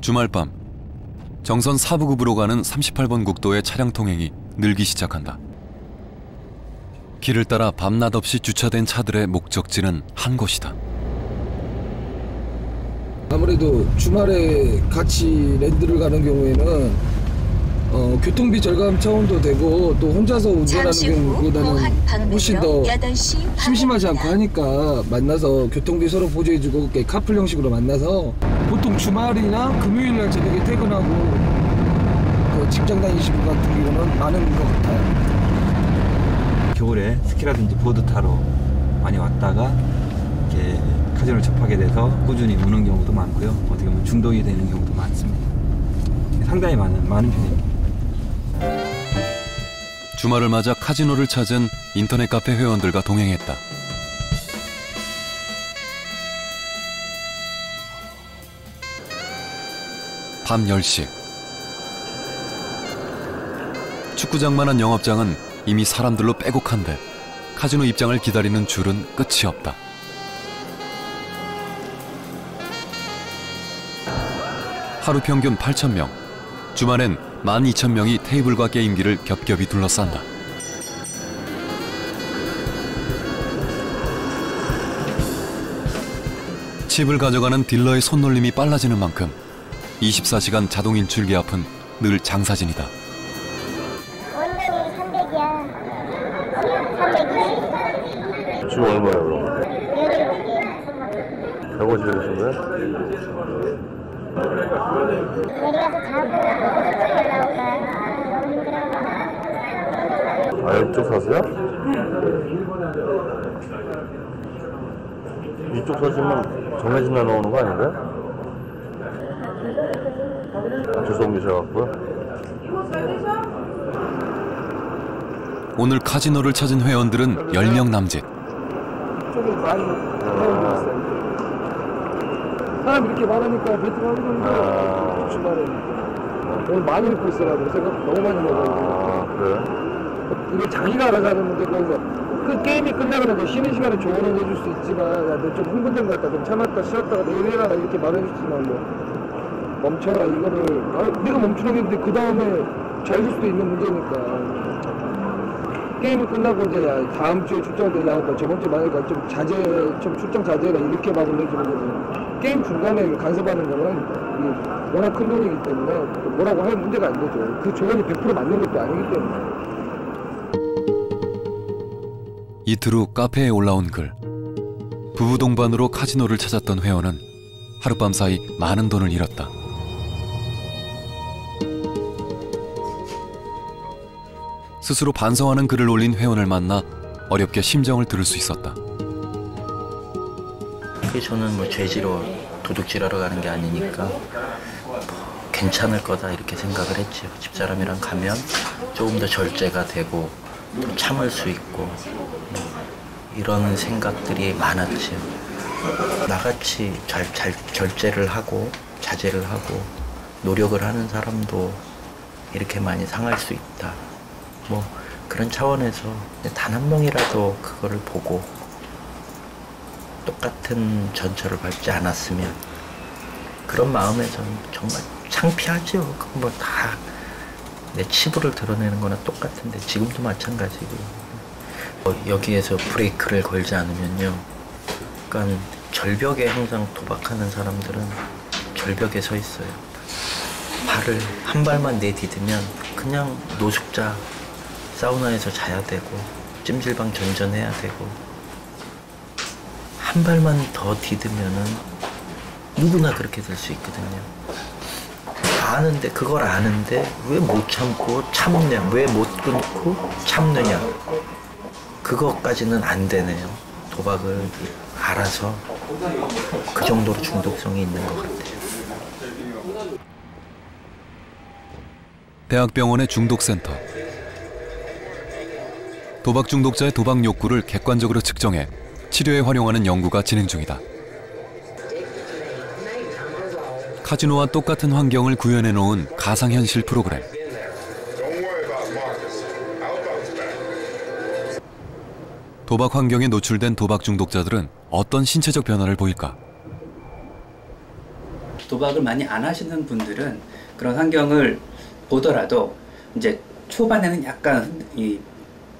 주말 밤 정선 사부급으로 가는 38번 국도의 차량 통행이 늘기 시작한다. 길을 따라 밤낮 없이 주차된 차들의 목적지는 한 곳이다. 아무래도 주말에 같이 랜드를 가는 경우에는 교통비 절감 차원도 되고 또 혼자서 운전하는 경우보다는 훨씬 더 심심하지 않고 하니까 만나서 교통비 서로 보조해주고 카풀 형식으로 만나서 보통 주말이나 금요일날 저녁에 퇴근하고 그 직장 다니시는 분 같은 경우는 많은 것 같아요. 겨울에 스키라든지 보드 타러 많이 왔다가 이렇게 카지노를 접하게 돼서 꾸준히 우는 경우도 많고요. 어떻게 보면 중독이 되는 경우도 많습니다. 상당히 많은 편입니다. 주말을 맞아 카지노를 찾은 인터넷 카페 회원들과 동행했다. 밤 10시. 축구장만한 영업장은 이미 사람들로 빼곡한데 카지노 입장을 기다리는 줄은 끝이 없다. 하루 평균 8,000명, 주말엔 12,000명이 테이블과 게임기를 겹겹이 둘러싼다. 칩을 가져가는 딜러의 손놀림이 빨라지는 만큼 24시간 자동 인출기 앞은 늘 장사진이다. 지금 얼마야 그럼? 150 되신 거야? 내려가서 자고 아 이쪽 사세요? 이쪽 사시면 정해진 날 나오는 거 아닌가요? 주소 옮기셔갖고요? 오늘 카지노를 찾은 회원들은 10명 남짓. 쪽에 많이 회원이 있어요. 사람 이렇게 많으니까 베트남 하는데 주말에 오늘 많이 입고 있어가지고 생각 너무 많이 먹어요. 그래? 이게 자기가 알아가는 문제고 그 게임이 끝나고 나서 쉬는 시간에 조언을 해줄 수 있지만 너 좀 흥분된 것 같다 좀 참았다 쉬었다가 내일 해라 이렇게 말해주지만 뭐 멈춰라 이거를 내가 멈추라고 했는데 그 다음에 잘 줄 수도 있는 문제니까 게임이 끝나고 이제 다음 주에 출장 되려니까 저번 주 만약에 좀 출장 자제해라 이렇게 말을 해주는 거죠. 게임 중간에 간섭하는 거는 워낙 큰 돈이기 때문에 뭐라고 할 문제가 안 되죠. 그 조언이 100% 맞는 것도 아니기 때문에. 이틀 후 카페에 올라온 글. 부부 동반으로 카지노를 찾았던 회원은 하룻밤 사이 많은 돈을 잃었다. 스스로 반성하는 글을 올린 회원을 만나 어렵게 심정을 들을 수 있었다. 저는 뭐 죄지로 도둑질하러 가는 게 아니니까 괜찮을 거다 이렇게 생각을 했죠. 집사람이랑 가면 조금 더 절제가 되고 또 참을 수 있고 이런 생각들이 많았죠. 나같이 잘 절제를 하고 자제를 하고 노력을 하는 사람도 이렇게 많이 상할 수 있다. 뭐 그런 차원에서 단 한 명이라도 그거를 보고 똑같은 전철을 밟지 않았으면 그런 마음에서는 정말 창피하죠. 그건 뭐 다 내 치부를 드러내는 거나 똑같은데 지금도 마찬가지고 여기에서 브레이크를 걸지 않으면요. 그러니까 절벽에 항상 도박하는 사람들은 절벽에 서 있어요. 발을 한 발만 내디디면 그냥 노숙자 사우나에서 자야 되고 찜질방 전전해야 되고 한 발만 더 디디면은 누구나 그렇게 될 수 있거든요. 아는데, 그걸 아는데 왜 못 참고 참냐, 왜 못 끊고 참느냐, 그것까지는 안 되네요. 도박을 알아서 그 정도로 중독성이 있는 것 같아요. 대학병원의 중독센터. 도박 중독자의 도박 욕구를 객관적으로 측정해 치료에 활용하는 연구가 진행 중이다. 카지노와 똑같은 환경을 구현해 놓은 가상현실 프로그램. 도박 환경에 노출된 도박 중독자들은 어떤 신체적 변화를 보일까? 도박을 많이 안 하시는 분들은 그런 환경을 보더라도 이제 초반에는 약간 이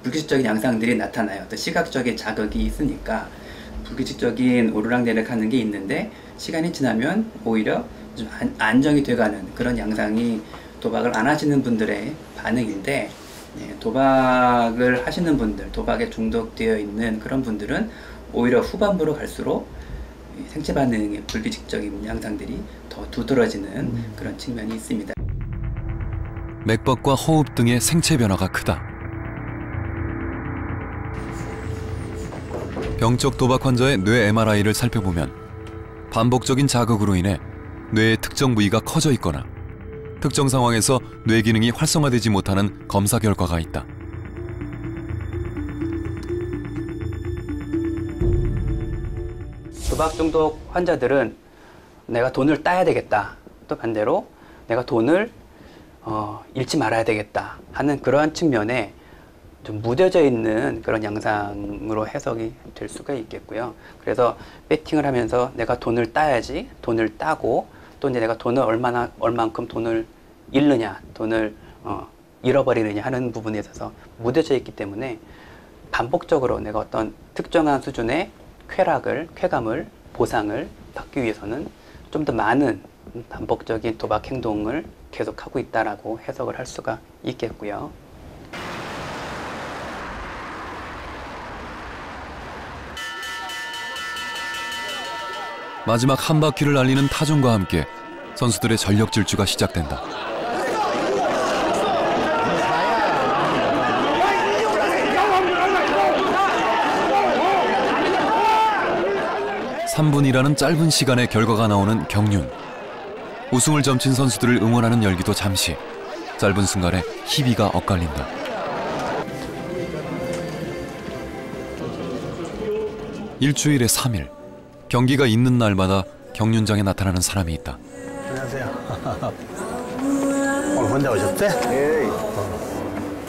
불규칙적인 양상들이 나타나요. 또 시각적인 자극이 있으니까 불규칙적인 오르락내리락 하는 게 있는데 시간이 지나면 오히려 좀 안정이 돼가는 그런 양상이 도박을 안 하시는 분들의 반응인데, 도박을 하시는 분들, 도박에 중독되어 있는 그런 분들은 오히려 후반부로 갈수록 생체 반응의 불규칙적인 양상들이 더 두드러지는 그런 측면이 있습니다. 맥박과 호흡 등의 생체 변화가 크다. 병적 도박 환자의 뇌 MRI를 살펴보면 반복적인 자극으로 인해 뇌의 특정 부위가 커져 있거나 특정 상황에서 뇌 기능이 활성화되지 못하는 검사 결과가 있다. 도박 중독 환자들은 내가 돈을 따야 되겠다, 또 반대로 내가 돈을 잃지 말아야 되겠다 하는 그러한 측면에 좀 무뎌져 있는 그런 양상으로 해석이 될 수가 있겠고요. 그래서 배팅을 하면서 내가 돈을 따야지, 돈을 따고 또 이제 내가 돈을 얼만큼 돈을 잃느냐, 돈을 잃어버리느냐 하는 부분에 있어서 무뎌져 있기 때문에 반복적으로 내가 어떤 특정한 수준의 쾌감을, 보상을 받기 위해서는 좀 더 많은 반복적인 도박 행동을 계속하고 있다라고 해석을 할 수가 있겠고요. 마지막 한 바퀴를 날리는 타종과 함께 선수들의 전력 질주가 시작된다. (3분이라는) 짧은 시간에 결과가 나오는 경륜. 우승을 점친 선수들을 응원하는 열기도 잠시, 짧은 순간에 희비가 엇갈린다. 일주일에 3일, 경기가 있는 날마다 경륜장에 나타나는 사람이 있다. 안녕하세요. 오늘 혼자 오셨대? 예.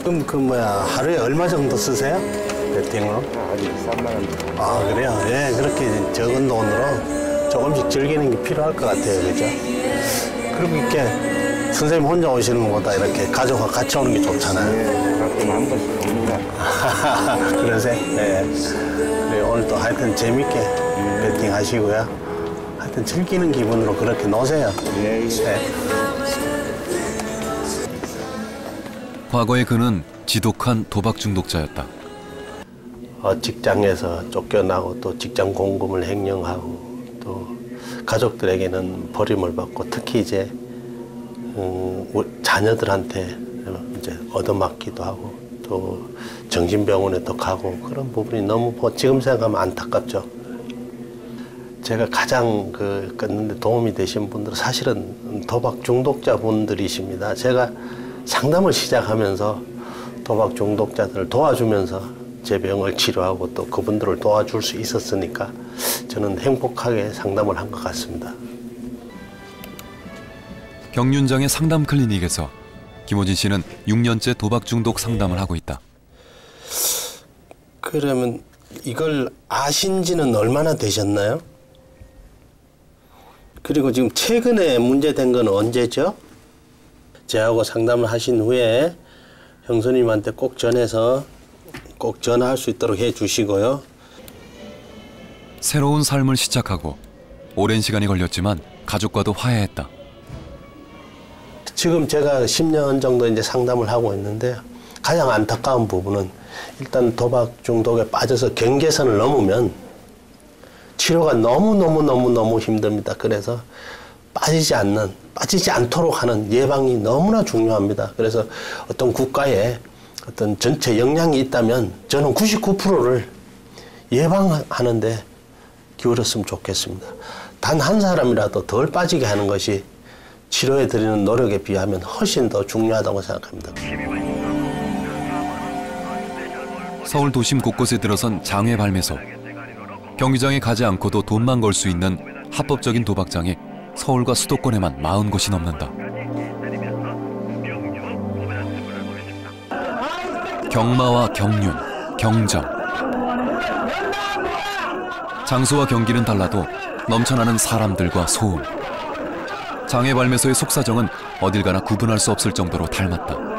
그럼 하루에 얼마 정도 쓰세요? 배팅으로? 아직 3만 원. 아, 그래요? 예, 그렇게 적은 돈으로 조금씩 즐기는 게 필요할 것 같아요. 그죠? 그럼 이렇게 선생님 혼자 오시는 것보다 이렇게 가족과 같이 오는 게 좋잖아요. 예, 가끔 한 번씩 옵니다. 그러세요? 예. 그래, 오늘 또 하여튼 재밌게 배팅 하시고요. 하여튼 즐기는 기분으로 그렇게 노세요. 예. 과거의 그는 지독한 도박 중독자였다. 직장에서 쫓겨나고 또 직장 공금을 횡령하고 또 가족들에게는 버림을 받고 특히 이제 자녀들한테 이제 얻어맞기도 하고 또 정신병원에 또 가고 그런 부분이 너무 지금 생각하면 안타깝죠. 제가 가장 끊는데 도움이 되신 분들은 사실은 도박 중독자 분들이십니다. 제가 상담을 시작하면서 도박 중독자들을 도와주면서 제 병을 치료하고 또 그분들을 도와줄 수 있었으니까 저는 행복하게 상담을 한 것 같습니다. 경륜장의 상담 클리닉에서 김호진 씨는 6년째 도박 중독 상담을 하고 있다. 그러면 이걸 아신 지는 얼마나 되셨나요? 그리고 지금 최근에 문제된 건 언제죠? 저하고 상담을 하신 후에 형수님한테 꼭 전해서 꼭 전화할 수 있도록 해주시고요. 새로운 삶을 시작하고 오랜 시간이 걸렸지만 가족과도 화해했다. 지금 제가 10년 정도 이제 상담을 하고 있는데 가장 안타까운 부분은 일단 도박 중독에 빠져서 경계선을 넘으면 치료가 너무 힘듭니다. 그래서 빠지지 않도록 하는 예방이 너무나 중요합니다. 그래서 어떤 국가에 어떤 전체 역량이 있다면 저는 99%를 예방하는데 기울였으면 좋겠습니다. 단 한 사람이라도 덜 빠지게 하는 것이 치료에 들이는 노력에 비하면 훨씬 더 중요하다고 생각합니다. 서울 도심 곳곳에 들어선 장외 발매소. 경기장에 가지 않고도 돈만 걸 수 있는 합법적인 도박장이 서울과 수도권에만 40곳이 넘는다. 경마와 경륜, 경정. 장소와 경기는 달라도 넘쳐나는 사람들과 소음. 장애 발매소의 속사정은 어딜 가나 구분할 수 없을 정도로 닮았다.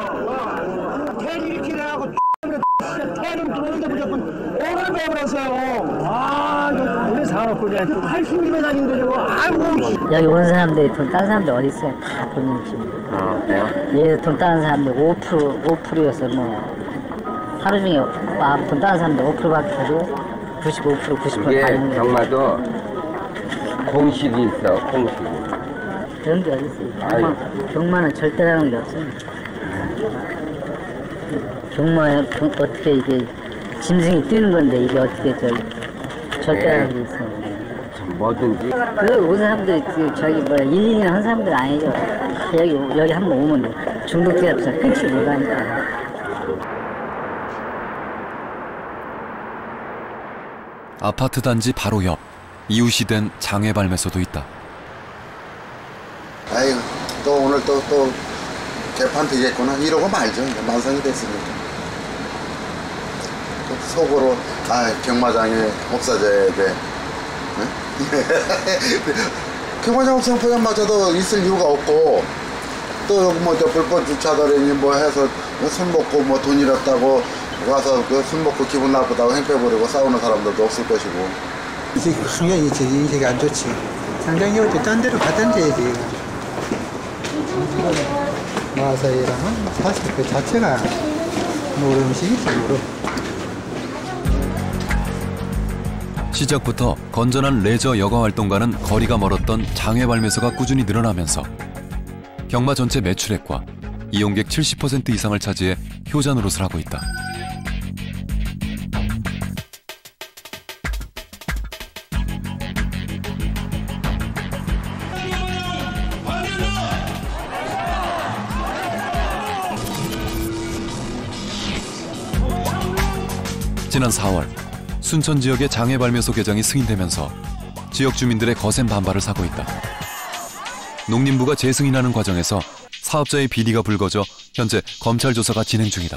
여기 온 사람들이 돈 딴 사람들 어디 있어요? 다 본인 집이에요. 얘 돈 따는 사람들 5%였어 뭐 하루 중에 돈 따는 사람들 5%밖에 해도 95%, 90% 다 있는 거예요. 경마도 공식이 있어, 공식. 그런 게 어디 있어요? 경마는 절대라는 게 없어요. 경마에 어떻게 이게 짐승이 뛰는 건데 이게 어떻게 절대라는 게 있어요. 뭐든지. 그 온 사람들이 저기 뭐야 1, 2년 한 사람들 아니죠. 여기 한번 오면 중독돼서 끝이 못 가니까. 아파트 단지 바로 옆 이웃이 된 장애 발매소도 있다. 아이고 또 오늘 또 개판 되겠구나 이러고 말죠. 만성이 됐으니까. 속으로 경마장에 없어져야 돼. 경마장 없어져도 있을 이유가 없고 또 여기 뭐 불법 주차들이 뭐 해서 술 먹고 뭐 돈 잃었다고 와서 술 먹고 기분 나쁘다고 행패 부리고 싸우는 사람들도 없을 것이고. 이제 환경이 인식이 안 좋지. 상장이 올 때 딴 데로 가던데야지. 마사이랑은 사실 그 자체가 노름식이지 노름. 시작부터 건전한 레저 여가 활동과는 거리가 멀었던 장외 발매소가 꾸준히 늘어나면서 경마 전체 매출액과 이용객 70% 이상을 차지해 효자 노릇을 하고 있다. 지난 4월 순천 지역의 장애 발매소 개장이 승인되면서 지역 주민들의 거센 반발을 사고 있다. 농림부가 재승인하는 과정에서 사업자의 비리가 불거져 현재 검찰 조사가 진행 중이다.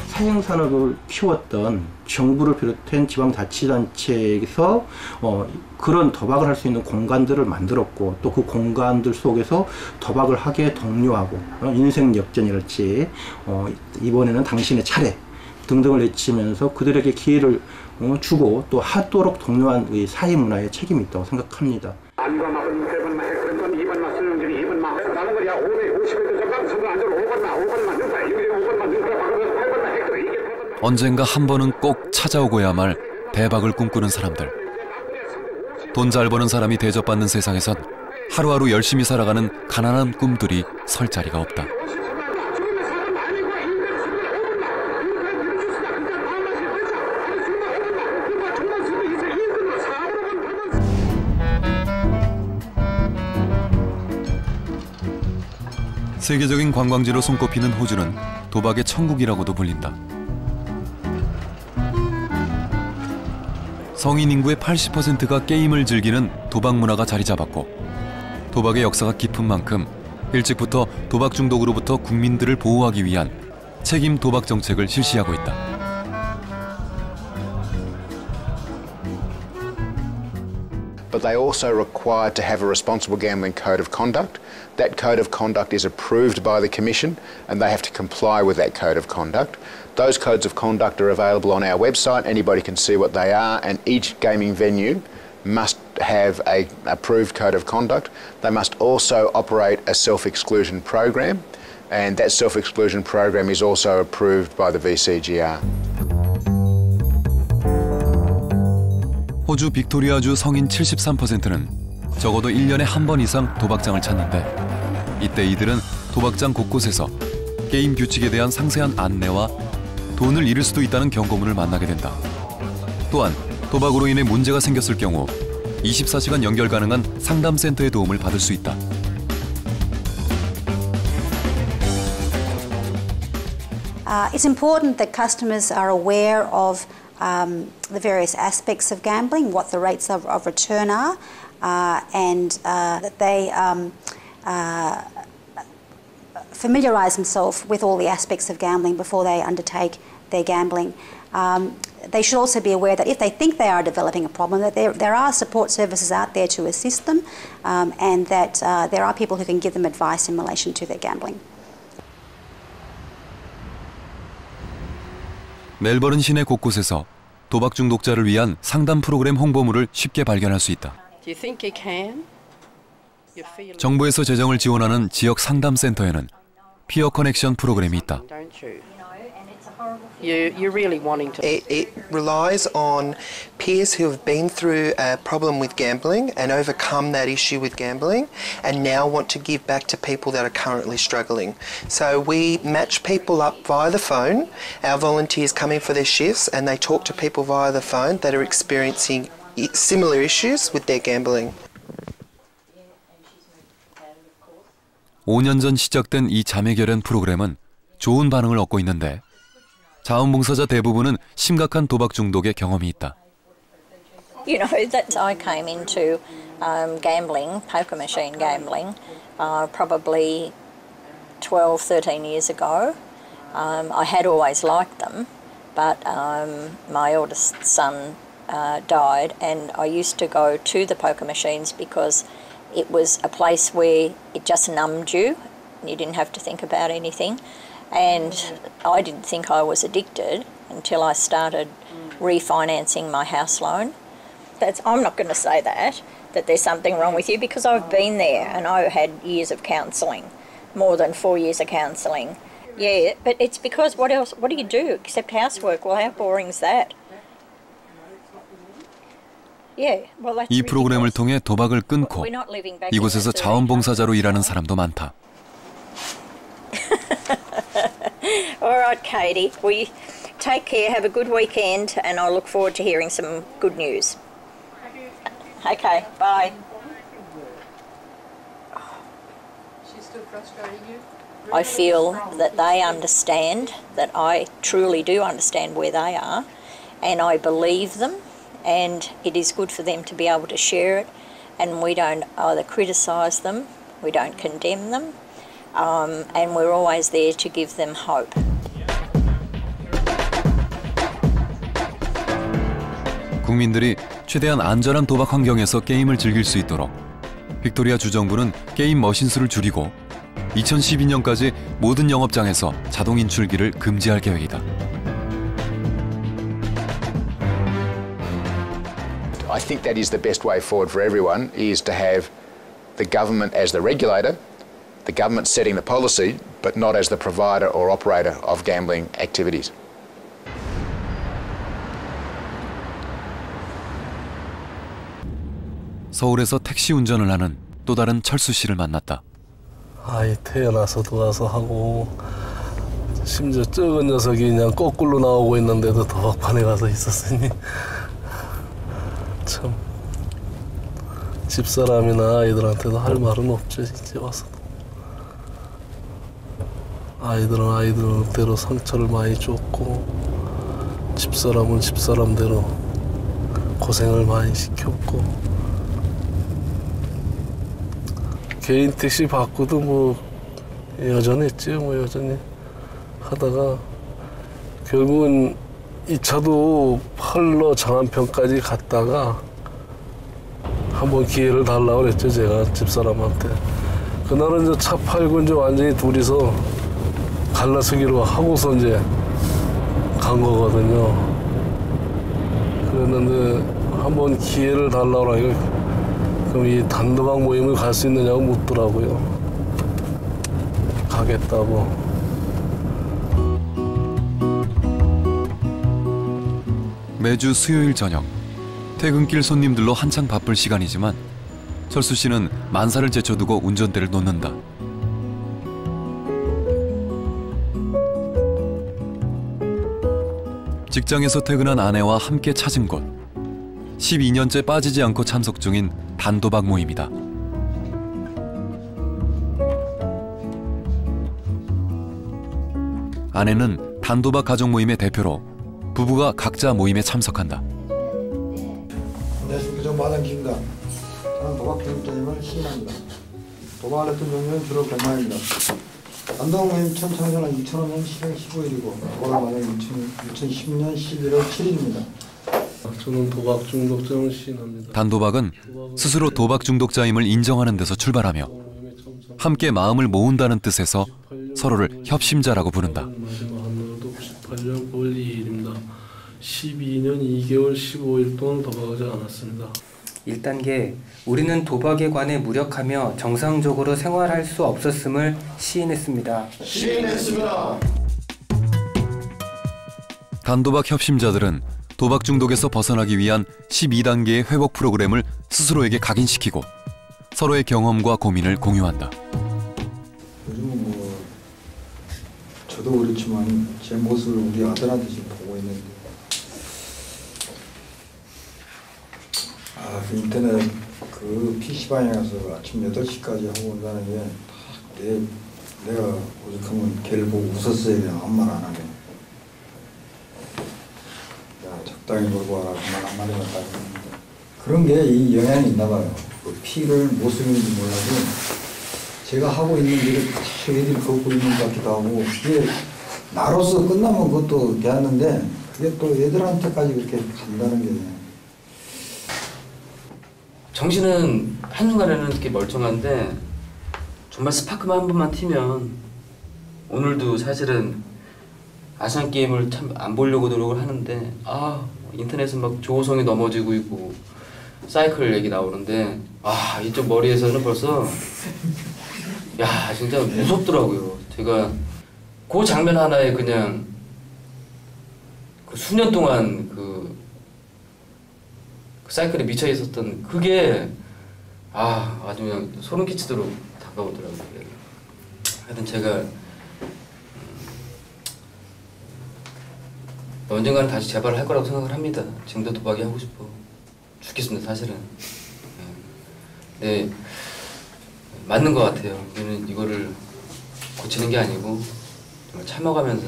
사행산업을 키웠던 정부를 비롯한 지방자치단체에서 그런 도박을 할 수 있는 공간들을 만들었고 또 그 공간들 속에서 도박을 하게 독려하고 인생 역전이랄지 이번에는 당신의 차례 등등을 외치면서 그들에게 기회를 주고 또 하도록 독려한 이 사회 문화에 책임이 있다고 생각합니다. 언젠가 한 번은 꼭 찾아오고야 말 대박을 꿈꾸는 사람들. 돈 잘 버는 사람이 대접받는 세상에선 하루하루 열심히 살아가는 가난한 꿈들이 설 자리가 없다. 세계적인 관광지로 손꼽히는 호주는 도박의 천국이라고도 불린다. 성인 인구의 80%가 게임을 즐기는 도박 문화가 자리 잡았고 도박의 역사가 깊은 만큼 일찍부터 도박 중독으로부터 국민들을 보호하기 위한 책임 도박 정책을 실시하고 있다. But they also require to have a responsible gambling code of conduct. That code of conduct is approved by the Commission and they have to comply with that code of conduct. Those codes of conduct are available on our website. Anybody can see what they are, and each gaming venue must have an approved code of conduct. They must also operate a self-exclusion program, and that self-exclusion program is also approved by the VCGR. 호주 빅토리아주 성인 73%는 적어도 1년에 한 번 이상 도박장을 찾는데 이때 이들은 도박장 곳곳에서 게임 규칙에 대한 상세한 안내와 돈을 잃을 수도 있다는 경고문을 만나게 된다. 또한 도박으로 인해 문제가 생겼을 경우 24시간 연결 가능한 상담센터의 도움을 받을 수 있다. It's important that customers are aware of the various aspects of gambling, what the rates of return are, and that they familiarise themselves with all the aspects of gambling before they undertake their gambling. They should also be aware that if they think they are developing a problem, that there are support services out there to assist them, and that there are people who can give them advice in relation to their gambling. 멜버른 시내 곳곳에서 도박 중독자를 위한 상담 프로그램 홍보물을 쉽게 발견할 수 있다. Do you think you can? 정부에서 재정을 지원하는 지역 상담센터에는 피어 커넥션 프로그램이 있다. You're really wanting to. It relies on peers who have been through a problem with gambling and overcome that issue with gambling and now want to give back to people that are currently struggling. So we match people up via the phone. Our volunteers come in for their shifts and they talk to people via the phone that are experiencing similar issues with their gambling. 5년 전 시작된 이 자매결연 프로그램은 좋은 반응을 얻고 있는데 자원봉사자 대부분은 심각한 도박 중독의 경험이 있다. You know, that I came into gambling, poker machine gambling, probably 12, 13 years ago. I had always liked them, but my oldest son died, and I used to go to the poker machines because it was a place where it just numbed you, and you didn't have to think about anything. And I didn't think I was addicted until I started refinancing my house loan. I'm not going to say that there's something wrong with you, because I've been there and I had years of counselling, more than 4 years of counselling. Yeah, but it's because what else? What do you do except housework? Well, how boring is that? Yeah, well, that's 이 프로그램을 통해 도박을 끊고 이곳에서 자원봉사자로 일하는 사람도 많다. All right, Katie. We take care. Have a good weekend, and I look forward to hearing some good news. Okay, bye. She's still frustrating you? I feel that they understand, that I truly do understand where they are, and I believe them, and it is good for them to be able to share it, and we don't either criticise them, we don't condemn them, and we're always there to give them hope. 국민들이 최대한 안전한 도박 환경에서 게임을 즐길 수 있도록 빅토리아 주정부는 게임 머신수를 줄이고 2012년까지 모든 영업장에서 자동 인출기를 금지할 계획이다. I think that is the best way forward for everyone, is to have the government as the regulator, the government setting the policy, but not as the provider or operator of gambling activities. 서울에서 택시 운전을 하는 또 다른 철수 씨를 만났다. 아이 태어나서도 와서 하고, 심지어 적은 녀석이 그냥 거꾸로 나오고 있는데도 도박판에 가서 있었으니 참 집사람이나 아이들한테도 할 말은 없죠. 이제 와서 아이들은 아이들대로 상처를 많이 줬고, 집사람은 집사람대로 고생을 많이 시켰고, 개인 택시 받고도 뭐 여전했지, 뭐 여전히 하다가 결국은 이 차도 팔러 장안평까지 갔다가 한번 기회를 달라고 그랬죠, 제가 집사람한테. 그날은 이제 차 팔고 이제 완전히 둘이서 갈라서기로 하고서 이제 간 거거든요. 그랬는데 한번 기회를 달라고 하니까 그럼 이 단도박 모임을 갈 수 있느냐고 묻더라고요. 가겠다고. 매주 수요일 저녁 퇴근길 손님들로 한창 바쁠 시간이지만 철수 씨는 만사를 제쳐두고 운전대를 놓는다. 직장에서 퇴근한 아내와 함께 찾은 곳. 12년째 빠지지 않고 참석 중인 단도박 모임이다. 아내는 단도박 가족 모임의 대표로 부부가 각자 모임에 참석한다. 안녕하십니까. 저 마당 김감. 저는 도박 교육자님을 시인합니다. 도박을 했던 종류는 주로 100만입니다. 단도박 모임 첫 참여는 2005년 10월 15일이고 도박을 마당 2010년 11월 7일입니다. 저는 도박 중독자를 시인합니다. 단도박은 스스로 도박 중독자임을 인정하는 데서 출발하며 함께 마음을 모은다는 뜻에서 서로를 협심자라고 부른다. 마지막 한도도 98년 9월 2일입니다. 12년 2개월 15일 동안 도박하지 않았습니다. 1단계, 우리는 도박에 관해 무력하며 정상적으로 생활할 수 없었음을 시인했습니다. 시인했습니다. 단도박 협심자들은 도박 중독에서 벗어나기 위한 12단계의 회복 프로그램을 스스로에게 각인시키고 서로의 경험과 고민을 공유한다. 요즘은 저도 그렇지만 제 모습을 우리 아들한테 지금 보고 있는데 그 인터넷 그 PC방에 가서 아침 8시까지 하고 온다는 게 내가 오죽하면 걔를 보고 웃었어야 돼. 아무 말 안 하게. 야 적당히 놀고 와라. 그만 한마디만 딱 했는데 그런 게 이 영향이 있나 봐요. 그 피를 못 쓰는지 몰라도 제가 하고 있는 일을 다 애들이 걷고 있는 것 같기도 하고 그게 나로서 끝나면 그것도 괜찮은데 그게 또 애들한테까지 그렇게 간다는 게 정신은 한순간에는 이렇게 멀쩡한데 정말 스파크만 한 번만 튀면 오늘도 사실은 아시안게임을 참 안 보려고 노력을 하는데 인터넷은 막 조호성이 넘어지고 있고 사이클 얘기 나오는데 이쪽 머리에서는 벌써 진짜 무섭더라고요. 제가 그 장면 하나에 그냥 그 수년 동안 그 사이클에 미쳐 있었던 그게 아주 그냥 소름 끼치도록 다가오더라고요. 하여튼 제가 언젠가는 다시 재발을 할 거라고 생각을 합니다. 지금도 도박이 하고 싶어 죽겠습니다, 사실은. 네, 맞는 것 같아요. 우리는 이거를 고치는 게 아니고 정말 참아가면서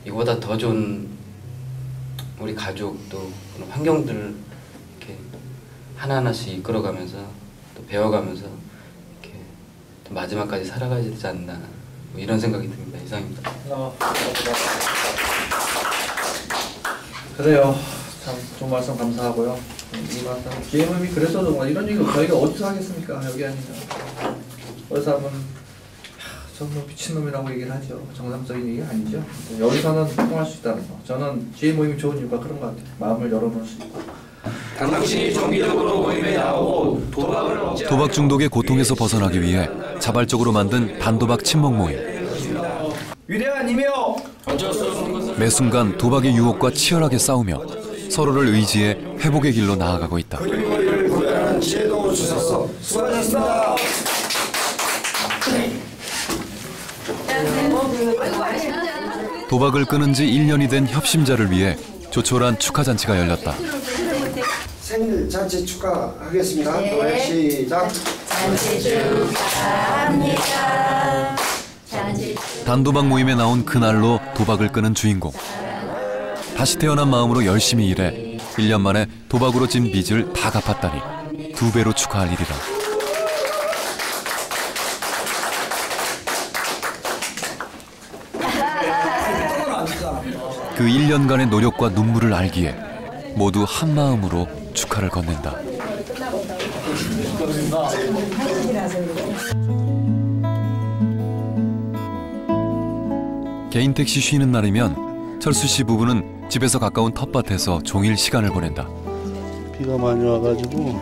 이거보다 더 좋은 우리 가족 또 환경들을 이렇게 하나하나씩 이끌어가면서 또 배워가면서 이렇게 또 마지막까지 살아가야 되지 않나 이런 생각이 듭니다. 이상입니다. 그래요. 참 좋은 말씀 감사하고요. 이 말씀 GM이 그래서 정말 이런 얘기 저희가 어디서 하겠습니까? 여기 아니죠. 어디서 하면 저는 미친놈이라고 얘기를 하죠. 정상적인 얘기 아니죠. 여기서는 통할 수 있다는 거. 저는 GM 모임이 좋은 이유가 그런 것 같아요. 마음을 열어놓을 수 있고. 당신이 정기적으로 모임에 나오고 도박 중독의 고통에서 벗어나기 위해 자발적으로 만든 단도박 친목 모임. 위대한이며 매 순간 도박의 유혹과 치열하게 싸우며 서로를 의지해 회복의 길로 나아가고 있다. 우리를 구현하는 지혜도 주셔서 수고하셨습니다. 도박을 끊은 지 1년이 된 협심자를 위해 조촐한 축하잔치가 열렸다. 생일 잔치 축하하겠습니다. 노래 시작. 잔치 축하합니다. 단도박 모임에 나온 그날로 도박을 끄는 주인공. 다시 태어난 마음으로 열심히 일해 1년 만에 도박으로 진 빚을 다 갚았다니 2배로 축하할 일이다. 그 1년간의 노력과 눈물을 알기에 모두 한 마음으로 축하를 건넨다. 개인 택시 쉬는 날이면 철수 씨 부부는 집에서 가까운 텃밭에서 종일 시간을 보낸다. 비가 많이 와가지고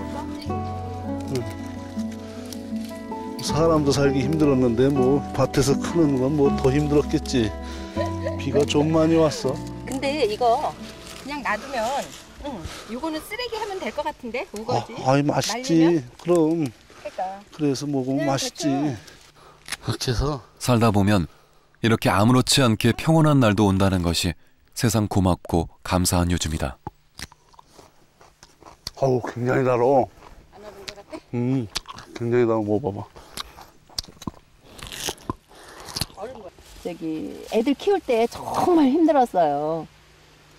사람도 살기 힘들었는데 뭐 밭에서 크는 건 뭐 더 힘들었겠지. 비가 좀 많이 왔어. 근데 이거 그냥 놔두면 응. 이거는 쓰레기 하면 될 것 같은데 우거지. 아이 맛있지. 말리면? 그럼. 그러니까. 그래서 먹으면 맛있지. 그렇게 해서 살다 보면 이렇게 아무렇지 않게 평온한 날도 온다는 것이 세상 고맙고 감사한 요즘이다. 어우 굉장히 달아. 굉장히 달아. 먹어봐봐. 저기 애들 키울 때 정말 힘들었어요.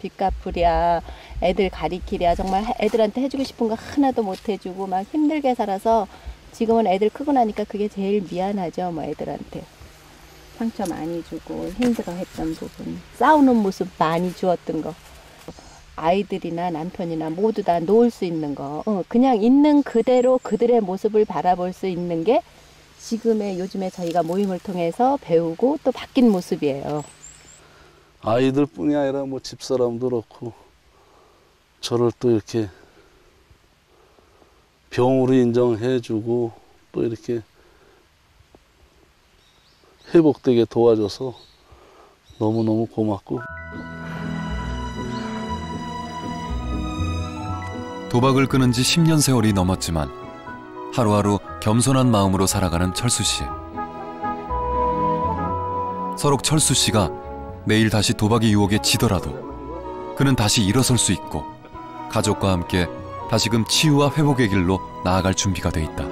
빚 갚으랴, 애들 가리키랴, 정말 애들한테 해주고 싶은 거 하나도 못 해주고 막 힘들게 살아서 지금은 애들 크고 나니까 그게 제일 미안하죠. 뭐 애들한테 상처 많이 주고 힘들어했던 부분, 싸우는 모습 많이 주었던 거, 아이들이나 남편이나 모두 다 놓을 수 있는 거, 그냥 있는 그대로 그들의 모습을 바라볼 수 있는 게 지금의 요즘에 저희가 모임을 통해서 배우고 또 바뀐 모습이에요. 아이들뿐이 아니라 뭐 집사람도 그렇고 저를 또 이렇게 병으로 인정해주고 또 이렇게 회복되게 도와줘서 너무너무 고맙고. 도박을 끊은 지 10년 세월이 넘었지만 하루하루 겸손한 마음으로 살아가는 철수 씨. 서록 철수 씨가 내일 다시 도박의 유혹에 지더라도 그는 다시 일어설 수 있고 가족과 함께 다시금 치유와 회복의 길로 나아갈 준비가 돼 있다.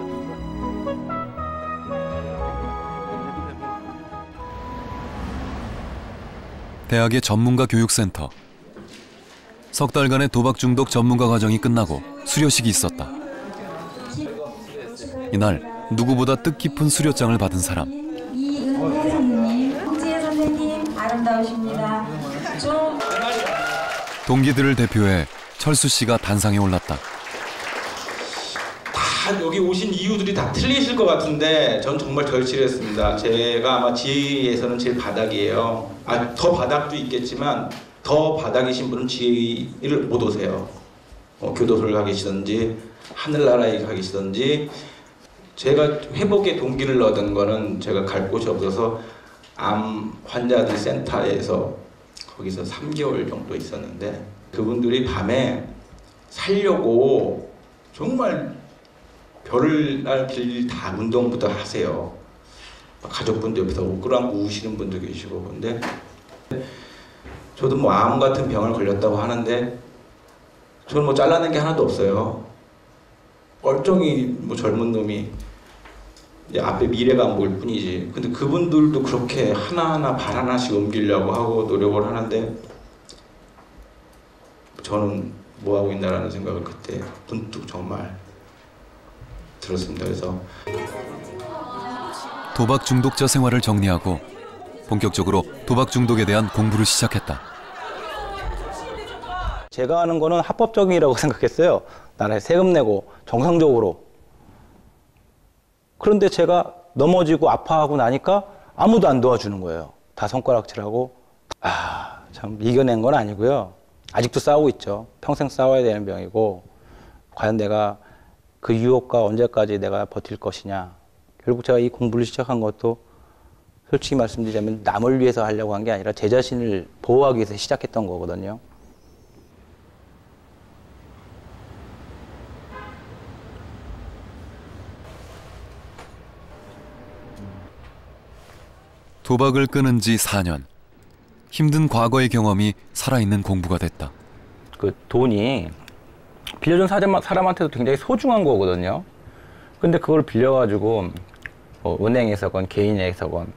대학의 전문가 교육센터. 석 달간의 도박 중독 전문가 과정이 끝나고 수료식이 있었다. 이날 누구보다 뜻깊은 수료장을 받은 사람. 이은혜 선생님, 홍지혜 선생님, 아름다우십니다. 동기들을 대표해 철수 씨가 단상에 올랐다. 다 여기 오신 이유들이 다 틀리실 것 같은데 전 정말 절실했습니다. 제가 아마 지혜에서는 제일 바닥이에요. 더 바닥도 있겠지만 더 바닥이신 분은 지혜를 못 오세요. 교도소를 가 계시든지 하늘나라에 가 계시든지. 제가 회복의 동기를 얻은 거는 제가 갈 곳이 없어서 암 환자들 센터에서 거기서 3개월 정도 있었는데 그분들이 밤에 살려고 정말 별을 날 빌 다 운동부터 하세요. 가족분들 옆에서 끌어안고 우시는 분도 계시고. 근데 저도 뭐 암 같은 병을 걸렸다고 하는데 저는 뭐 잘라낸 게 하나도 없어요. 멀쩡히 뭐 젊은 놈이 앞에 미래가 안 보일 뿐이지. 근데 그분들도 그렇게 하나하나 발 하나씩 옮기려고 하고 노력을 하는데 저는 뭐 하고 있나라는 생각을 그때 문득 정말 들었습니다. 그래서 도박 중독자 생활을 정리하고 본격적으로 도박 중독에 대한 공부를 시작했다. 제가 하는 거는 합법적이라고 생각했어요. 나라에 세금 내고 정상적으로. 그런데 제가 넘어지고 아파하고 나니까 아무도 안 도와주는 거예요. 다 손가락질하고. 참 이겨낸 건 아니고요. 아직도 싸우고 있죠. 평생 싸워야 되는 병이고 과연 내가 그 유혹과 언제까지 내가 버틸 것이냐. 결국 제가 이 공부를 시작한 것도 솔직히 말씀드리자면 남을 위해서 하려고 한 게 아니라 제 자신을 보호하기 위해서 시작했던 거거든요. 도박을 끊은 지 4년. 힘든 과거의 경험이 살아있는 공부가 됐다. 그 돈이 빌려준 사람한테도 굉장히 소중한 거거든요. 근데 그걸 빌려가지고 은행에서건 개인에서건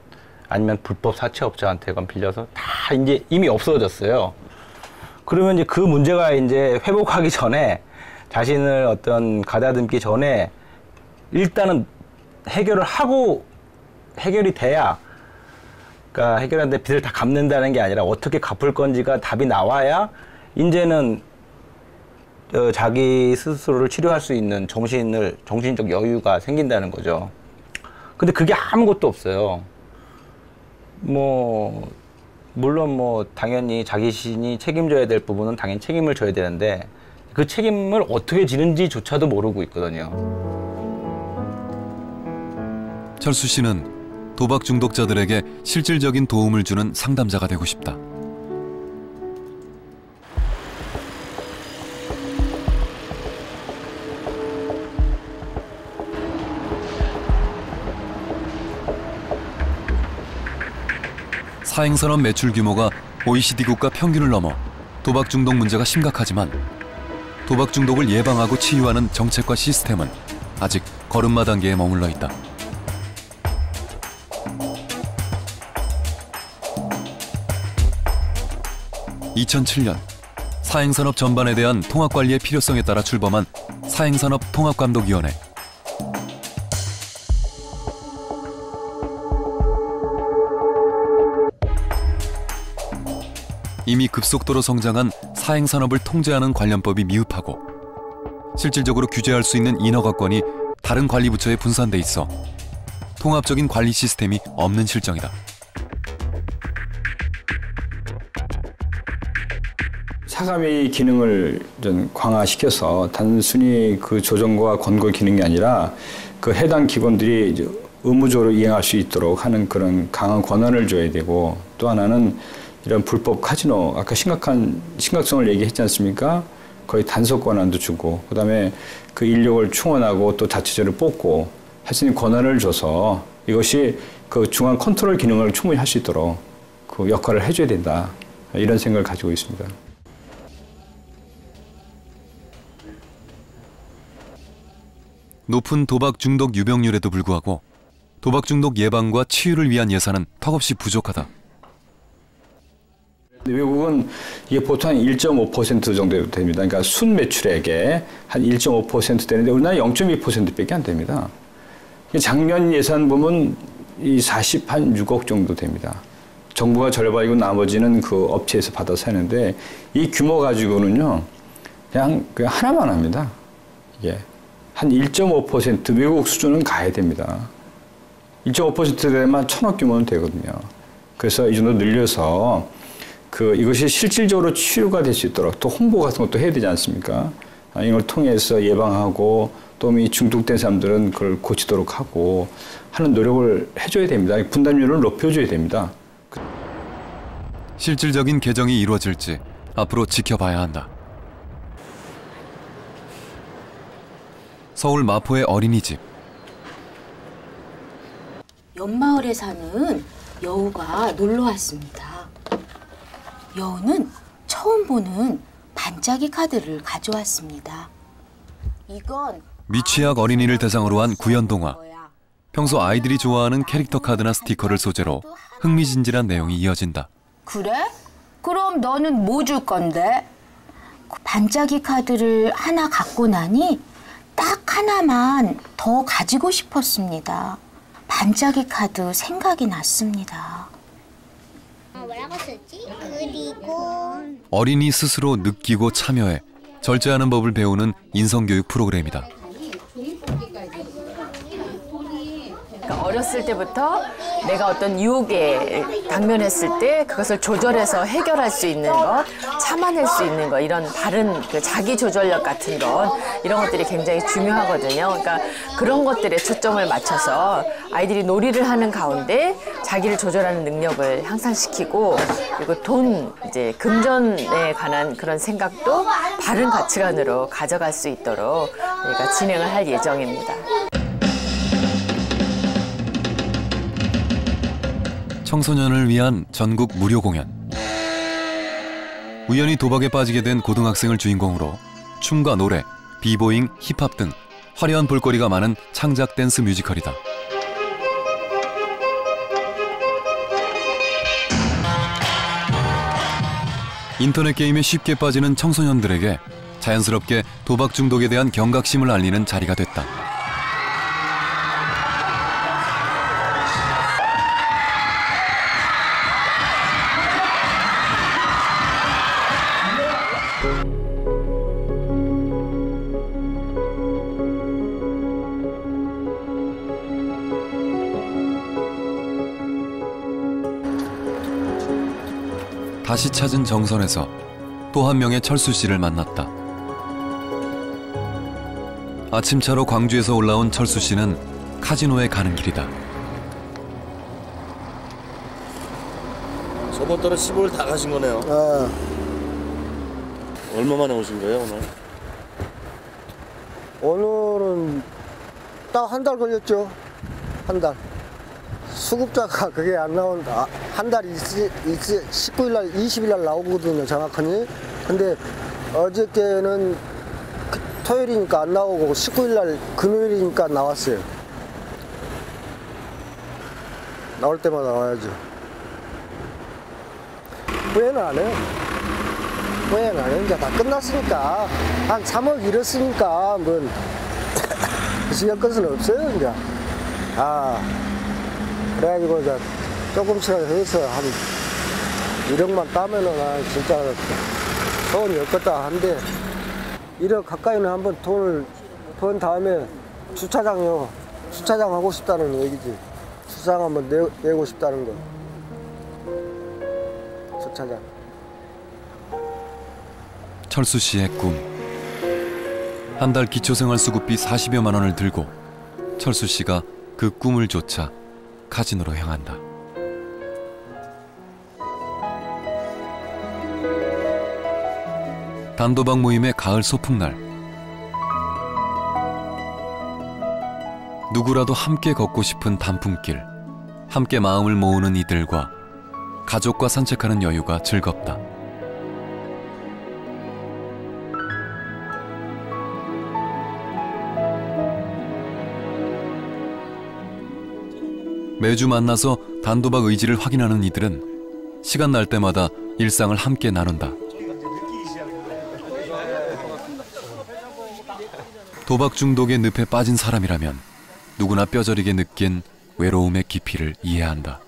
아니면 불법 사채업자한테건 빌려서 다 이제 이미 없어졌어요. 그러면 이제 그 문제가 이제 회복하기 전에 자신을 어떤 가다듬기 전에 일단은 해결이 돼야, 그러니까 해결하는데 빚을 다 갚는다는 게 아니라 어떻게 갚을 건지가 답이 나와야 이제는 자기 스스로를 치료할 수 있는 정신적 여유가 생긴다는 거죠. 근데 그게 아무것도 없어요. 물론 당연히 자기 자신이 책임져야 될 부분은 당연히 책임을 져야 되는데 그 책임을 어떻게 지는지조차도 모르고 있거든요. 철수 씨는 도박 중독자들에게 실질적인 도움을 주는 상담자가 되고 싶다. 사행산업 매출 규모가 OECD 국가 평균을 넘어 도박 중독 문제가 심각하지만 도박 중독을 예방하고 치유하는 정책과 시스템은 아직 걸음마 단계에 머물러 있다. 2007년 사행산업 전반에 대한 통합관리의 필요성에 따라 출범한 사행산업 통합감독위원회. 이미 급속도로 성장한 사행산업을 통제하는 관련법이 미흡하고 실질적으로 규제할 수 있는 인허가권이 다른 관리부처에 분산돼 있어 통합적인 관리 시스템이 없는 실정이다. 사감의 기능을 좀 강화시켜서 단순히 그 조정과 권고 기능이 아니라 그 해당 기관들이 이제 의무적으로 이행할 수 있도록 하는 그런 강한 권한을 줘야 되고, 또 하나는 이런 불법 카지노, 아까 심각성을 얘기했지 않습니까? 거의 단속 권한도 주고, 그다음에 그 인력을 충원하고 또 자체적으로 뽑고 할 수 있는 권한을 줘서 이것이 그 중앙 컨트롤 기능을 충분히 할 수 있도록 그 역할을 해줘야 된다. 이런 생각을 가지고 있습니다. 높은 도박 중독 유병률에도 불구하고 도박 중독 예방과 치유를 위한 예산은 턱없이 부족하다. 외국은 이게 보통 한 1.5% 정도 됩니다. 그러니까 순 매출액의 한 1.5% 되는데 우리나라 0.2%밖에 안 됩니다. 작년 예산 보면 이 46억 정도 됩니다. 정부가 절반이고 나머지는 그 업체에서 받아서 하는데 이 규모 가지고는요 그냥 하나만 합니다. 이게 한 1.5% 외국 수준은 가야 됩니다. 1.5% 되면 1,000억 규모는 되거든요. 그래서 이 정도 늘려서 이것이 실질적으로 치유가 될 수 있도록 또 홍보 같은 것도 해야 되지 않습니까? 이걸 통해서 예방하고 또 이 중독된 사람들은 그걸 고치도록 하고 하는 노력을 해줘야 됩니다. 분담률을 높여줘야 됩니다. 실질적인 개정이 이루어질지 앞으로 지켜봐야 한다. 서울 마포의 어린이집. 옆마을에 사는 여우가 놀러 왔습니다. 여우는 처음 보는 반짝이 카드를 가져왔습니다. 이건 미취학 어린이를 대상으로 한 구연 동화. 평소 아이들이 좋아하는 캐릭터 카드나 스티커를 소재로 흥미진진한 내용이 이어진다. 그래? 그럼 너는 뭐 줄 건데? 반짝이 카드를 하나 갖고 나니 딱 하나만 더 가지고 싶었습니다. 반짝이 카드 생각이 났습니다. 뭐라고 쓰지? 그리고 어린이 스스로 느끼고 참여해 절제하는 법을 배우는 인성교육 프로그램이다. 그러니까 어렸을 때부터 내가 어떤 유혹에 당면했을 때 그것을 조절해서 해결할 수 있는 것, 참아낼 수 있는 것, 이런 바른 그 자기 조절력 같은 것, 이런 것들이 굉장히 중요하거든요. 그러니까 그런 것들에 초점을 맞춰서 아이들이 놀이를 하는 가운데 자기를 조절하는 능력을 향상시키고, 그리고 이제 금전에 관한 그런 생각도 바른 가치관으로 가져갈 수 있도록 저희가 진행을 할 예정입니다. 청소년을 위한 전국 무료 공연. 우연히 도박에 빠지게 된 고등학생을 주인공으로 춤과 노래, 비보잉, 힙합 등 화려한 볼거리가 많은 창작 댄스 뮤지컬이다. 인터넷 게임에 쉽게 빠지는 청소년들에게 자연스럽게 도박 중독에 대한 경각심을 알리는 자리가 됐다. 다시 찾은 정선에서 또 한 명의 철수 씨를 만났다. 아침차로 광주에서 올라온 철수 씨는 카지노에 가는 길이다. 저번 달에 15일 다 가신 거네요. 얼마 만에 오신 거예요, 오늘? 오늘은 딱 한 달 걸렸죠. 한 달. 수급자가 그게 안 나온다. 한 달 19일 날, 20일 날 나오거든요, 정확하니. 근데 어저께는 토요일이니까 안 나오고 19일 날 금요일이니까 나왔어요. 나올 때마다 나와야죠. 후회는 안 해요. 후회는 안 해요. 이제 다 끝났으니까. 한 3억 잃었으니까, 뭐, 신경 끌 수는 없어요, 이제. 그래가지고, 이제 조금씩이라도 해서 한 1억만 따면은, 진짜 소원이 없겠다 한데, 1억 가까이는 한번 돈을 번 다음에 주차장 하고 싶다는 얘기지. 주차장 한번 내고 싶다는 거. 주차장. 철수 씨의 꿈. 한 달 기초생활수급비 40여만 원을 들고 철수 씨가 그 꿈을 쫓아 카지노로 향한다. 단도박 모임의 가을 소풍날. 누구라도 함께 걷고 싶은 단풍길. 함께 마음을 모으는 이들과 가족과 산책하는 여유가 즐겁다. 매주 만나서 단도박 의지를 확인하는 이들은 시간 날 때마다 일상을 함께 나눈다. 도박 중독의 늪에 빠진 사람이라면 누구나 뼈저리게 느낀 외로움의 깊이를 이해한다.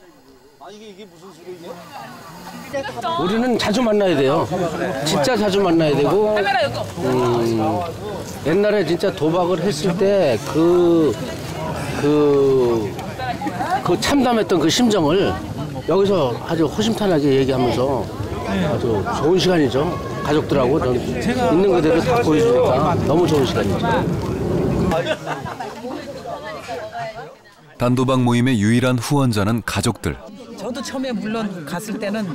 우리는 자주 만나야 돼요. 진짜 자주 만나야 되고, 옛날에 진짜 도박을 했을 때 그 참담했던 그 심정을 여기서 아주 호심탄하게 얘기하면서 아주 좋은 시간이죠. 가족들하고 있는 그대로 다 보여주니까 너무 좋은 시간이죠. 단도박 모임의 유일한 후원자는 가족들. 저도 처음에 물론 갔을 때는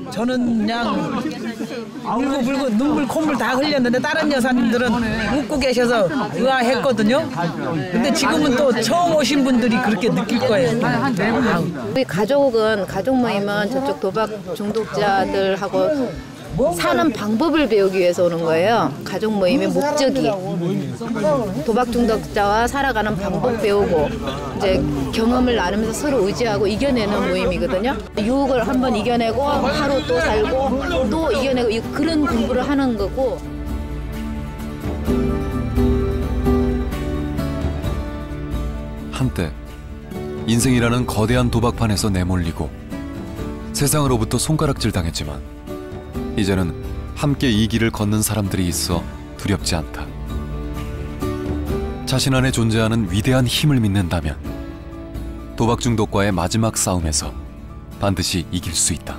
저는 그냥 울고 눈물 콧물 다 흘렸는데 다른 여사님들은 웃고 계셔서 의아했거든요. 근데 지금은 또 처음 오신 분들이 그렇게 느낄 거예요. 우리 가족 모임은 저쪽 도박 중독자들하고 사는 방법을 배우기 위해서 오는 거예요. 가족 모임의 목적이 도박 중독자와 살아가는 방법 배우고 이제 경험을 나누면서 서로 의지하고 이겨내는 모임이거든요. 유혹을 한번 이겨내고 하루 또 살고 또 이겨내고 그런 공부를 하는 거고. 한때 인생이라는 거대한 도박판에서 내몰리고 세상으로부터 손가락질 당했지만 이제는 함께 이 길을 걷는 사람들이 있어 두렵지 않다. 자신 안에 존재하는 위대한 힘을 믿는다면 도박 중독과의 마지막 싸움에서 반드시 이길 수 있다.